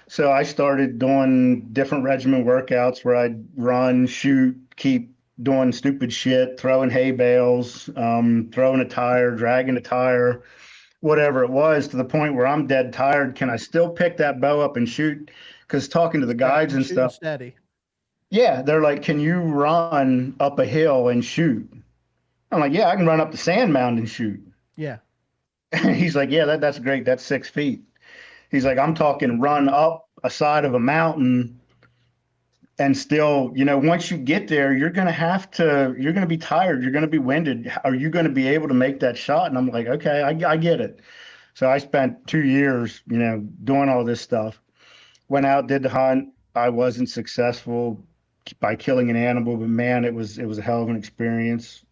So I started doing different regimen workouts where I'd run, shoot, keep doing stupid shit, throwing hay bales, throwing a tire, dragging a tire, whatever it was, to the point where I'm dead tired. Can I still pick that bow up and shoot? Because talking to the guides and Shooting stuff, steady. yeah, they're like, can you run up a hill and shoot? I'm like, yeah, I can run up the sand mound and shoot. Yeah. And he's like, yeah, that's great. That's 6 feet. He's like, I'm talking run up a side of a mountain and still, once you get there, you're going to be tired. You're going to be winded. Are you going to be able to make that shot? And I'm like, okay, I get it. So I spent 2 years, doing all this stuff. Went out, did the hunt. I wasn't successful by killing an animal, but man, it was a hell of an experience.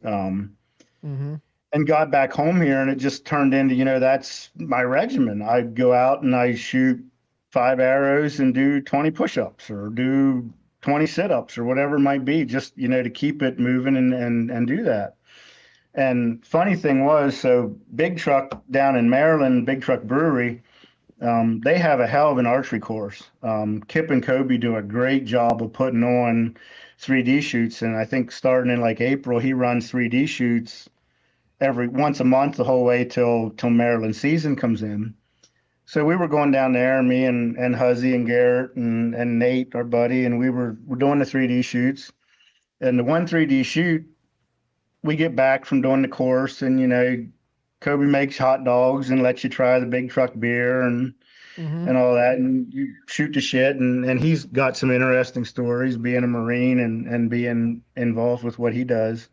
And got back home here, and it just turned into, that's my regimen. I go out and I shoot 5 arrows and do 20 push-ups or do 20 sit-ups or whatever it might be, just, to keep it moving and do that. And funny thing was, so Big Truck down in Maryland, Big Truck Brewery, they have a hell of an archery course. Kip and Kobe do a great job of putting on 3D shoots. And I think starting in like April, he runs 3D shoots once a month the whole way till Maryland season comes in. So we were going down there, me and Huzzy and Garrett and Nate, our buddy, and we're doing the 3D shoots. And the one 3D shoot, we get back from doing the course, and Kobe makes hot dogs and lets you try the Big Truck beer and all that, and you shoot the shit. And he's got some interesting stories, being a Marine and being involved with what he does.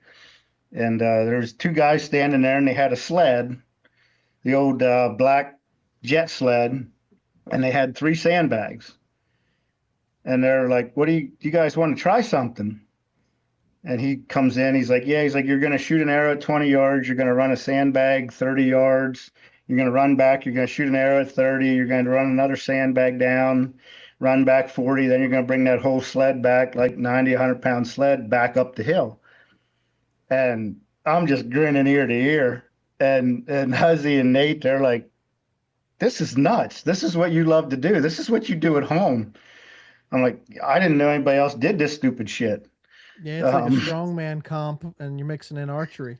And there was 2 guys standing there, and they had a sled, the old black jet sled, and they had 3 sandbags. And they're like, "What do you guys want to try something?" And he comes in, he's like, you're going to shoot an arrow at 20 yards. You're going to run a sandbag 30 yards. You're going to run back. You're going to shoot an arrow at 30. You're going to run another sandbag down, run back 40. Then you're going to bring that whole sled back, like 90, 100-pound sled, back up the hill. And I'm just grinning ear to ear. And Huzzy and Nate, they're like, this is nuts. This is what you love to do. This is what you do at home. I'm like, I didn't know anybody else did this stupid shit. Yeah, it's like a strongman comp, and you're mixing in archery.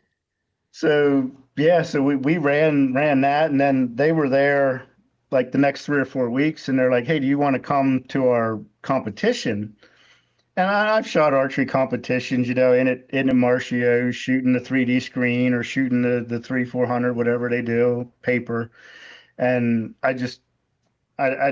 So we ran that, and then they were there like the next 3 or 4 weeks, and they're like, "Hey, do you want to come to our competition?" And I've shot archery competitions, in a Marcio, shooting the 3D screen or shooting the 3-400, whatever they do, paper, and I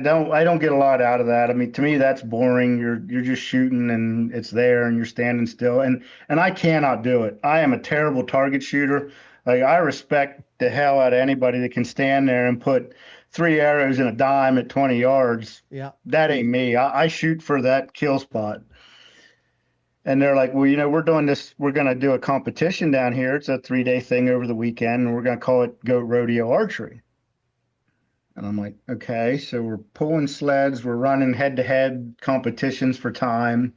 don't get a lot out of that. I mean, to me, that's boring. You're just shooting and it's there and you're standing still. And I cannot do it. I am a terrible target shooter. Like, I respect the hell out of anybody that can stand there and put 3 arrows in a dime at 20 yards. Yeah. That ain't me. I shoot for that kill spot. And they're like, well, we're doing this. We're going to do a competition down here. It's a 3-day thing over the weekend, and we're going to call it Goat Rodeo Archery. And I'm like, okay, so we're pulling sleds, we're running head-to-head competitions for time.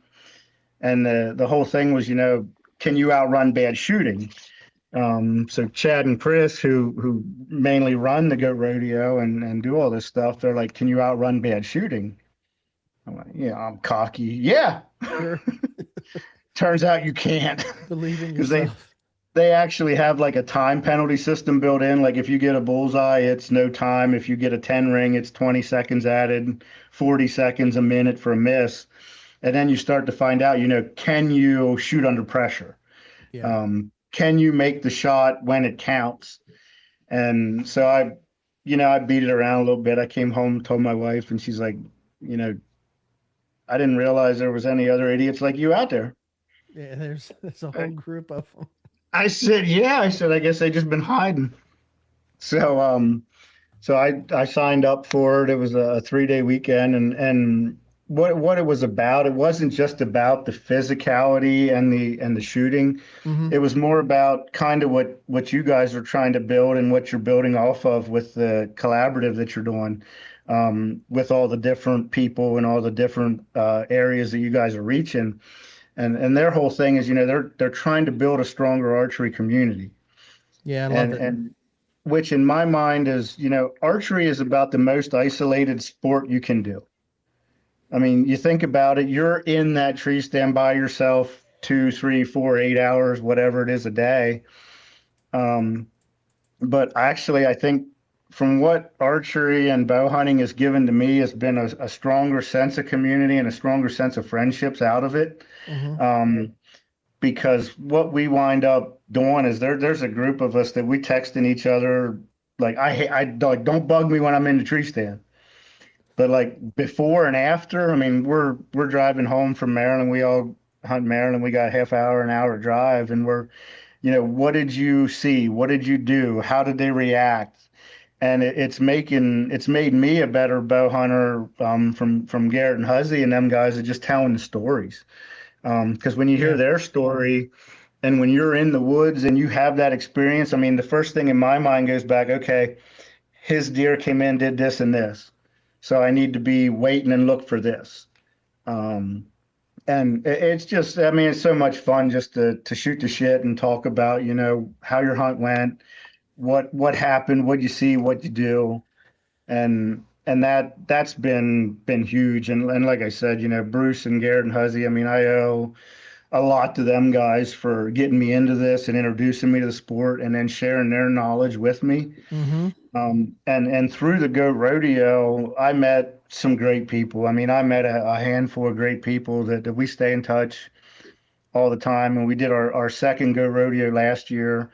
And the whole thing was, can you outrun bad shooting? So Chad and Chris, who mainly run the Goat Rodeo and do all this stuff, they're like, can you outrun bad shooting? I'm like, yeah, I'm cocky. Yeah. Sure. Turns out you can't. Believe in yourself. They actually have like a time penalty system built in. Like, if you get a bullseye, it's no time. If you get a 10 ring, it's 20 seconds added, 40 seconds, a minute for a miss. And then you start to find out, can you shoot under pressure? Yeah. Can you make the shot when it counts? And so I beat it around a little bit. I came home, told my wife, and she's like, I didn't realize there was any other idiots like you out there. Yeah, there's a whole group of them. I said, yeah. I guess they just been hiding. So, so I signed up for it. It was a 3-day weekend, and what it was about, it wasn't just about the physicality and the shooting. It was more about kind of what you guys are trying to build and what you're building off of with the collaborative that you're doing, with all the different people and all the different areas that you guys are reaching. And their whole thing is, they're trying to build a stronger archery community. Yeah, I love it. And which in my mind is, archery is about the most isolated sport you can do. I mean, you think about it, you're in that tree stand by yourself 2, 3, 4, 8 hours, whatever it is a day. But actually, I think from what archery and bow hunting has given to me has been a stronger sense of community and a stronger sense of friendships out of it. Mm-hmm. Because what we wind up doing is there's a group of us that we texting each other like I like don't bug me when I'm in the tree stand. But like before and after, I mean, we're driving home from Maryland. We all hunt Maryland. We got a half hour, an hour drive, and we're, what did you see? What did you do? How did they react? And it's made me a better bow hunter from Garrett and Huzzy and them guys are just telling the stories. Because when you hear Yeah. their story and when you're in the woods and you have that experience, I mean, the first thing in my mind goes back, okay, his deer came in, did this and this. So I need to be waiting and look for this. And it's just, I mean, it's so much fun just to shoot the shit and talk about, how your hunt went, what happened, what you see, what you do. And that's been huge. And like I said, Bruce and Garrett and Huzzy, I mean, I owe a lot to them guys for getting me into this and introducing me to the sport and then sharing their knowledge with me. Mm-hmm. And through the Goat Rodeo, I met some great people. I mean, I met a handful of great people that we stay in touch all the time. And we did our second Goat Rodeo last year,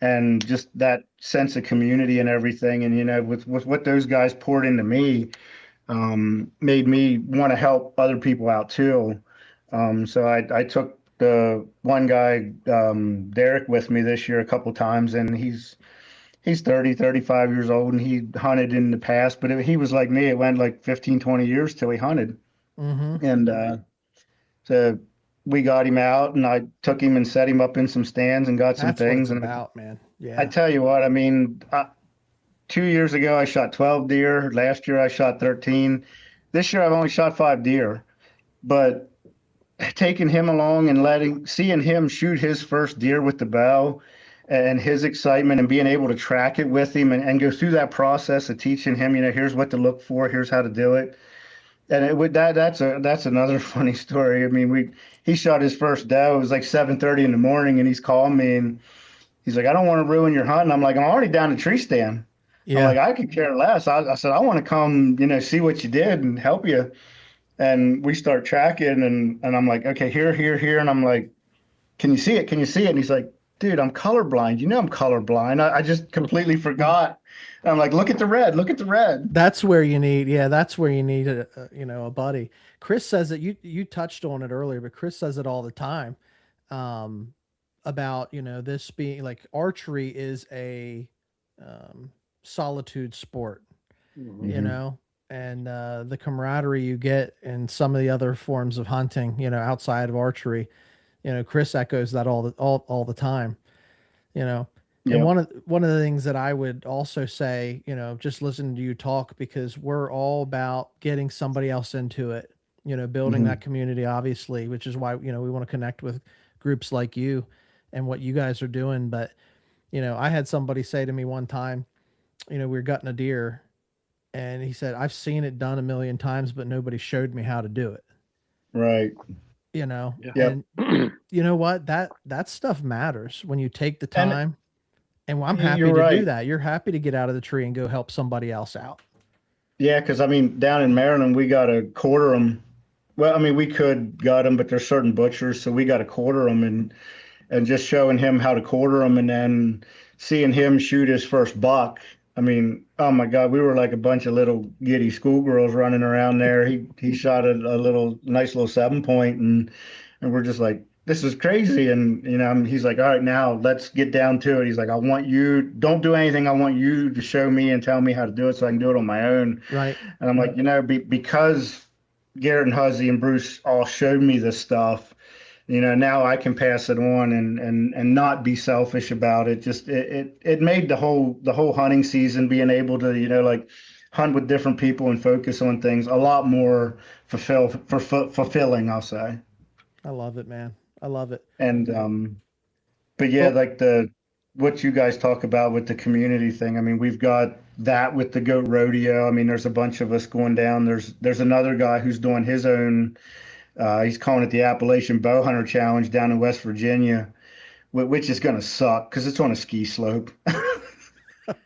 and just that sense of community and everything. And with what those guys poured into me, made me want to help other people out too. So I took the one guy, Derek, with me this year a couple times, and he's 30, 35 years old, and he hunted in the past, but he was like me. It went like 15, 20 years till he hunted. Mm-hmm. And so we got him out, and I took him and set him up in some stands and got some That's what things. it's And about, man. I Yeah. tell you what, I mean, 2 years ago, I shot 12 deer. Last year, I shot 13. This year, I've only shot 5 deer. But taking him along and seeing him shoot his first deer with the bow and his excitement and being able to track it with him and go through that process of teaching him, here's what to look for, here's how to do it. And that's another funny story. I mean, he shot his first doe. It was like 7:30 in the morning, and he's calling me and he's like, I don't want to ruin your hunt. And I'm like, I'm already down the tree stand. I'm Yeah. like, I could care less. I said, I want to come, see what you did and help you. And we start tracking, and I'm like, okay, here. And I'm like, can you see it? Can you see it? And he's like, dude, I'm colorblind. I'm colorblind. I just completely forgot. And I'm like, look at the red. Look at the red. That's where you need, yeah, that's where you need a buddy. Chris says that you touched on it earlier, but Chris says it all the time. Um, about, this being like archery is a solitude sport, Mhm. and the camaraderie you get in some of the other forms of hunting, outside of archery, Chris echoes that all the time, you know. And Yeah. one of the things that I would also say, just listening to you talk, because we're all about getting somebody else into it, building Mhm. that community, obviously, which is why, we want to connect with groups like you and what you guys are doing. But, I had somebody say to me one time, we were gutting a deer, and he said, I've seen it done a million times, but nobody showed me how to do it, Right. Yeah. Yep. and you know what, that stuff matters when you take the And time. And I'm happy you're to do right. that. You're happy to get out of the tree and go help somebody else out. Yeah, because I mean, down in Maryland, we got to quarter them. Well, I mean, we could gut them, but there's certain butchers, so we got to quarter them, and just showing him how to quarter them, and then seeing him shoot his first buck. I mean, oh my God, we were like a bunch of little giddy schoolgirls running around there. He shot a little nice little 7 point, and we're just like, this is crazy. And he's like, all right, now let's get down to it. He's like, I want you, don't do anything. I want you to show me and tell me how to do it so I can do it on my own. Right. And I'm like, because Garrett and Huzzy and Bruce all showed me this stuff, now I can pass it on and not be selfish about it. Just it made the whole hunting season, being able to, like hunt with different people and focus on things a lot more fulfilling, I'll say. I love it, man. I love it. And but yeah, Well, like what you guys talk about with the community thing. I mean, we've got that with the goat rodeo. I mean, there's a bunch of us going down. There's another guy who's doing his own. He's calling it the Appalachian Bowhunter Challenge down in West Virginia, which is going to suck because it's on a ski slope.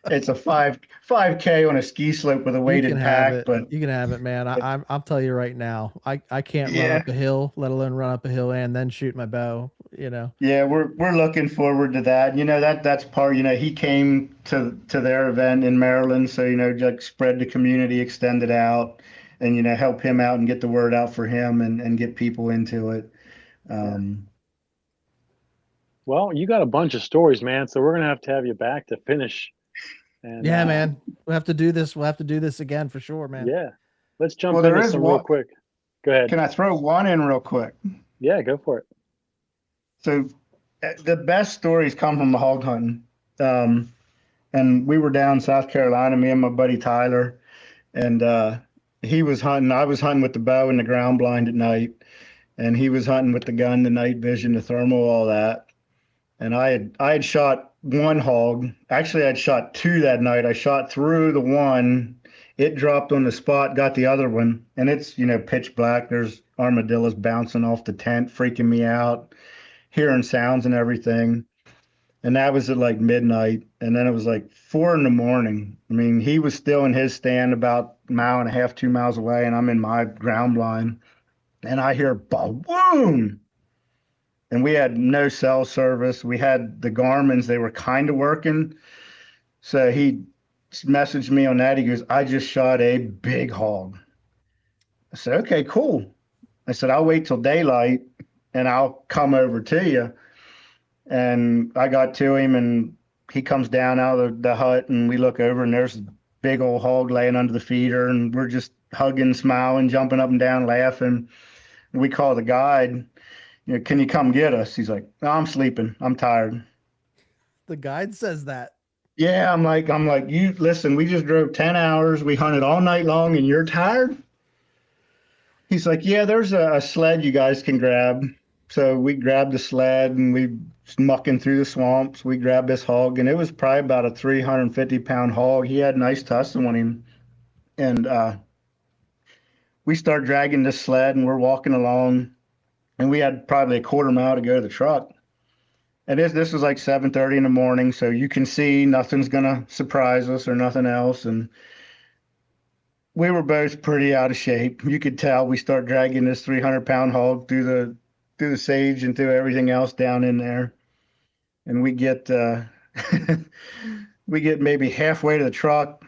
It's a 5K on a ski slope with a You can weighted have pack, it. but You can have it, man. I'll tell you right now. I can't run yeah. up a hill, let alone run up a hill and then shoot my bow. You know. Yeah, we're looking forward to that. That's part, he came to their event in Maryland, so like spread the community, extend it out, and help him out and get the word out for him and get people into it. Yeah. Um, Well, you got a bunch of stories, man. So we're gonna have to have you back to finish. And Yeah, man. We'll have to do this. We'll have to do this again for sure, man. yeah, let's well, jump there into is some real one. quick. Go ahead. Can I throw one in real quick? Yeah, go for it. So the best stories come from the hog hunting. Um, and we were down in South Carolina, me and my buddy Tyler, and he was hunting. I was hunting with the bow and the ground blind at night, and he was hunting with the gun, the night vision, the thermal, all that. And I had shot one hog. Actually, I'd shot two that night. I shot through the one. It dropped on the spot, got the other one, and it's pitch black. There's armadillos bouncing off the tent, freaking me out, hearing sounds and everything. And that was at like midnight. And then it was like 4 in the morning. I mean, he was still in his stand about a mile and a half, 2 miles away, and I'm in my ground blind. And I hear boom. And we had no cell service. We had the Garmins, they were kind of working. So he messaged me on that. He goes, I just shot a big hog. I said, okay, cool. I said, I'll wait till daylight and I'll come over to you. And I got to him and he comes down out of the hut and we look over and there's a big old hog laying under the feeder and we're just hugging, smiling, jumping up and down, laughing. And we call the guide, can you come get us? He's like, no, I'm sleeping. I'm tired. The guide says that. Yeah, I'm like, you listen, we just drove 10 hours. We hunted all night long and you're tired? He's like, yeah, there's a sled you guys can grab. So we grabbed the sled and we mucking through the swamps. We grabbed this hog and it was probably about a 350-pound hog. He had nice tussle on him. And we start dragging this sled and we're walking along and we had probably a quarter mile to go to the truck. And this was like 7:30 in the morning, so you can see nothing's gonna surprise us or nothing else. And we were both pretty out of shape. You could tell. We start dragging this 300-pound hog through the sage and through everything else down in there. And we get we get maybe halfway to the truck,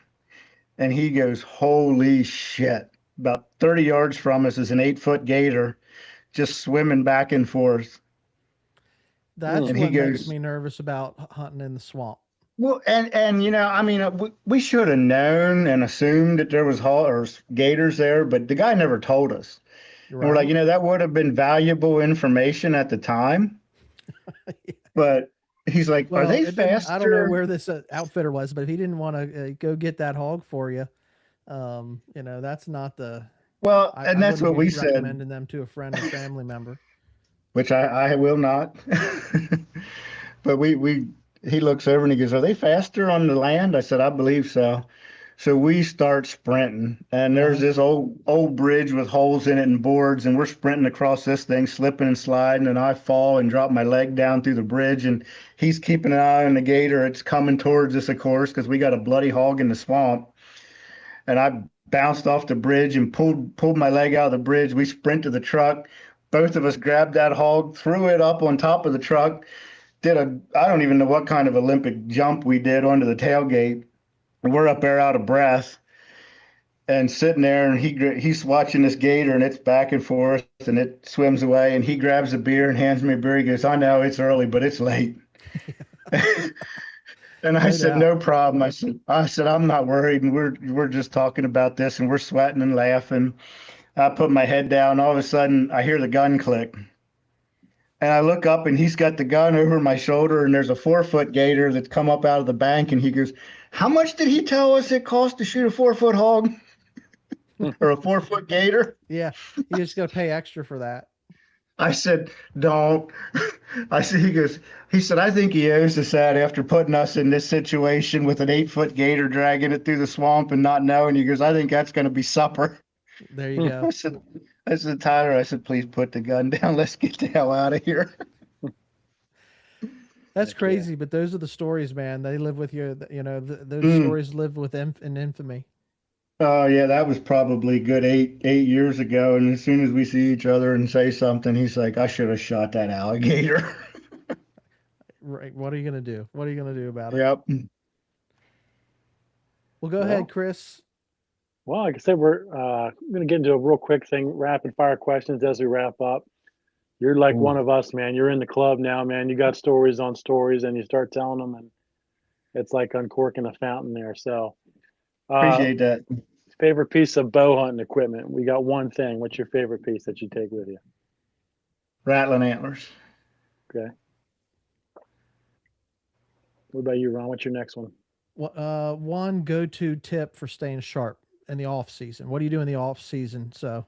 and he goes, "Holy shit!" About 30 yards from us is an 8-foot gator, just swimming back and forth. That's And what he makes goes, me nervous about hunting in the swamp. well, and I mean, we should have known and assumed that there was or gators there, but the guy never told us. And we're like, Right. that would have been valuable information at the time. But he's like, are Well, they it didn't. I don't know faster? where this outfitter was, but if he didn't want to go get that hog for you, that's not the. Well, I and that's wouldn't what be we said, recommending them to a friend or family member. which I will not. But he looks over and he goes, are they faster on the land? I said, I believe so. So we start sprinting, and there's this old bridge with holes in it and boards, and we're sprinting across this thing, slipping and sliding, and I fall and drop my leg down through the bridge, and he's keeping an eye on the gator. It's coming towards us, of course, because we got a bloody hog in the swamp. And I bounced off the bridge and pulled my leg out of the bridge. We sprint to the truck. Both of us grabbed that hog, threw it up on top of the truck, I don't even know what kind of Olympic jump we did onto the tailgate. We're up there out of breath and sitting there, and he's watching this gator, and it's back and forth, and it swims away, and he grabs a beer and hands me a beer. He goes, I know it's early, but it's late. And I No said, doubt. no problem. I said, I'm not worried, and we're just talking about this, and we're sweating and laughing. I put my head down. All of a sudden, I hear the gun click. And I look up and he's got the gun over my shoulder, and there's a 4-foot gator that's come up out of the bank. And he goes, how much did he tell us it cost to shoot a 4-foot hog or a 4-foot gator? Yeah, you just got to pay extra for that. I said, don't. He said, I think he owes us that after putting us in this situation with an 8-foot gator dragging it through the swamp and not knowing. He goes, I think that's going to be supper. There you go. I said, Tyler, please put the gun down. Let's get the hell out of here. That's Heck yeah. crazy, but those are the stories, man. They live with you. You know, those stories live with in infamy. Oh yeah, that was probably good 8 years ago. And as soon as we see each other and say something, he's like, "I should have shot that alligator." Right. What are you gonna do? What are you gonna do about it? Yep. Well, go Well, ahead, Chris. Well, like I said, we're going to get into a real quick thing, rapid fire questions as we wrap up. You're like Ooh. one of us, man. You're in the club now, man. You got stories on stories, and you start telling them, and it's like uncorking a fountain there. So, Appreciate that. favorite piece of bow hunting equipment? We got one thing. What's your favorite piece that you take with you? Rattling antlers. Okay. What about you, Ron? What's your next one? One go-to tip for staying sharp in the off season. What do you do in the off season? So,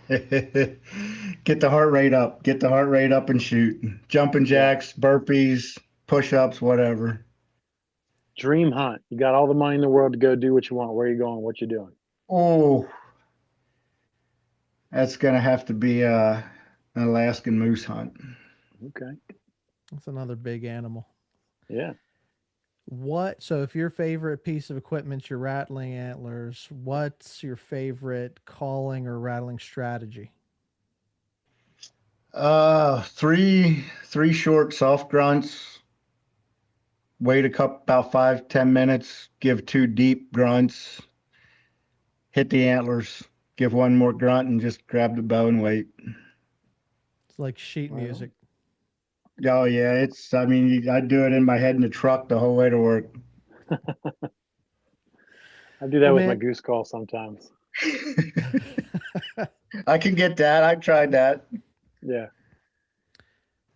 Get the heart rate up. Get the heart rate up and shoot. Jumping Yeah. jacks, burpees, push-ups, whatever. Dream hunt. You got all the money in the world to go do what you want. Where are you going? What you doing? Oh, that's gonna have to be an Alaskan moose hunt. Okay. that's another big animal. Yeah. So if your favorite piece of equipment's your rattling antlers, what's your favorite calling or rattling strategy? Three short soft grunts. Wait about 5-10 minutes. Give two deep grunts. Hit the antlers. Give one more grunt and just grab the bow and wait. It's like sheet Right on. music. Oh yeah, I mean, I do it in my head in the truck the whole way to work. I do that Well, with my man, goose call sometimes. I can get that. I've tried that. Yeah.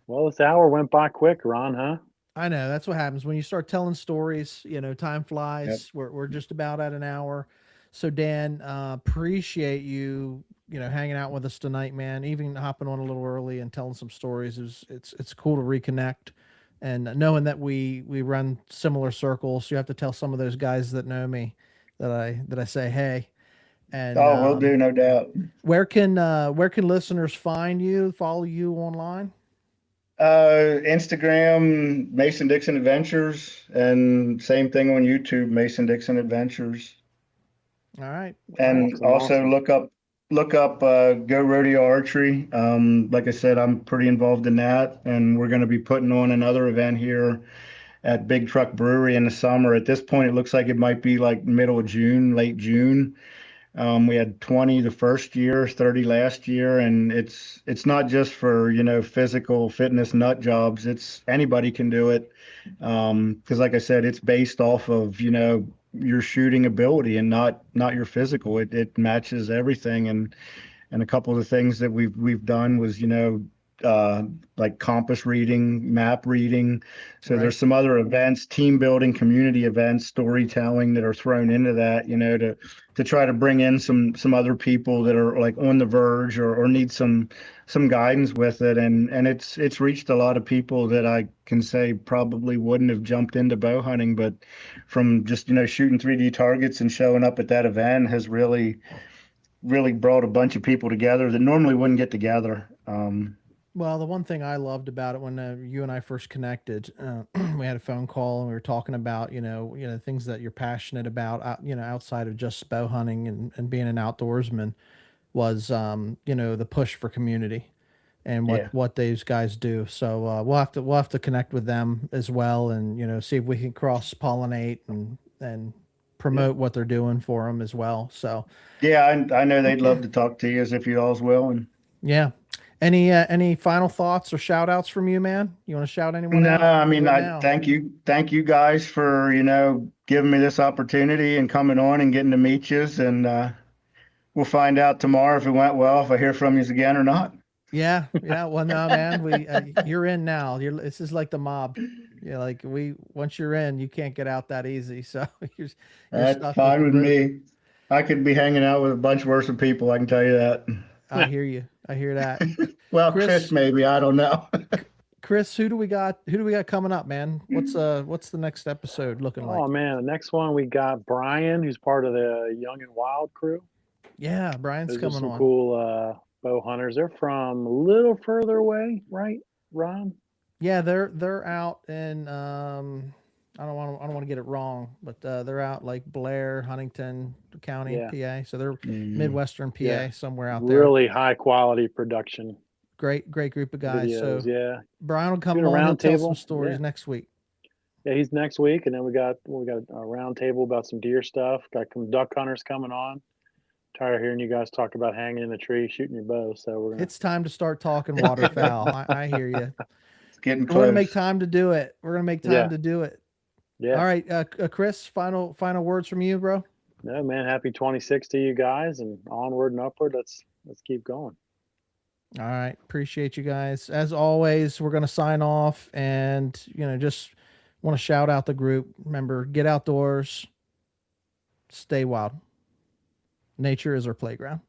Well, this hour went by quick, Ron, huh? I know that's what happens when you start telling stories. You know, time Yep. flies. We're just about at an hour. So Dan, appreciate you. You know, hanging out with us tonight, man. Even hopping on a little early and telling some stories is it's cool to reconnect, and knowing that we run similar circles. You have to tell some of those guys that know me that I say hey. And Oh, will do, no doubt. where can listeners find you, follow you online? Instagram, Mason-Dixon Adventures, and same thing on YouTube, Mason-Dixon Adventures. All right. And Awesome. also Awesome. look up Go Rodeo Archery. Like I said, I'm pretty involved in that, and we're going to be putting on another event here at Big Truck Brewery in the summer. At this point, it looks like it might be like middle of June, late June. We had 20 the first year, 30 last year, and it's not just for, physical fitness nut jobs. It's anybody can do it. Because like I said, it's based off of, your shooting ability and not your physical. It matches everything. And a couple of the things that we've done was, uh, like compass reading, map reading. So Right. there's some other events, team building, community events, storytelling that are thrown into that, to try to bring in some other people that are like on the verge or need some guidance with it. And it's reached a lot of people that I can say probably wouldn't have jumped into bow hunting, but from just, shooting 3D targets and showing up at that event has really brought a bunch of people together that normally wouldn't get together. Well, the one thing I loved about it when you and I first connected, we had a phone call and we were talking about, things that you're passionate about, outside of just bow hunting and being an outdoorsman was, the push for community and Yeah. what these guys do. So we'll have to connect with them as well, and see if we can cross pollinate and promote what they're doing for them as well. So Yeah, I know they'd love to talk to you as if you all's will. And yeah. Any final thoughts or shout outs from you, man? You want to shout anyone no, out? I Do mean, it I now. thank you guys for, giving me this opportunity and coming on and getting to meet you. And we'll find out tomorrow if it went well, if I hear from you again or not. Yeah, yeah. Well, no, man, you're in now. This is like the mob. Yeah, like once you're in, you can't get out that easy. So you're That's stuck with fine the with rope. me. I could be hanging out with a bunch worse people, I can tell you that. I hear you. I hear that. Well, Chris, Chris, maybe, I don't know. Chris, who do we got? Who do we got coming up, man? What's the next episode looking like? Oh man, the next one we got Brian, who's part of the Young and Wild crew. Yeah, Brian's Those are coming some on. cool bow hunters. They're from a little further away, right, Ron? Yeah, they're out in I don't want to get it wrong, but they're out like Blair, Huntington County, Yeah. PA. So they're Mm. Midwestern PA, Yeah. somewhere out there. Really high quality production Great group of guys. videos. So Yeah. Brian will come Doing a on. He'll round tell some table. stories Yeah. next week. Yeah, he's next week, and then we got a round table about some deer stuff. Got some duck hunters coming on. Tired of hearing you guys talk about hanging in the tree, shooting your bow. So we're gonna. It's time to start talking waterfowl. I hear you. It's getting We're gonna make close. time to do it. We're gonna make time Yeah. to do it. Yeah. All right, Chris. Final words from you, bro. No, man. Happy 26 to you guys, and onward and upward. Let's keep going. All right, appreciate you guys. As always, we're gonna sign off, and just want to shout out the group. Remember, get outdoors, stay wild. Nature is our playground.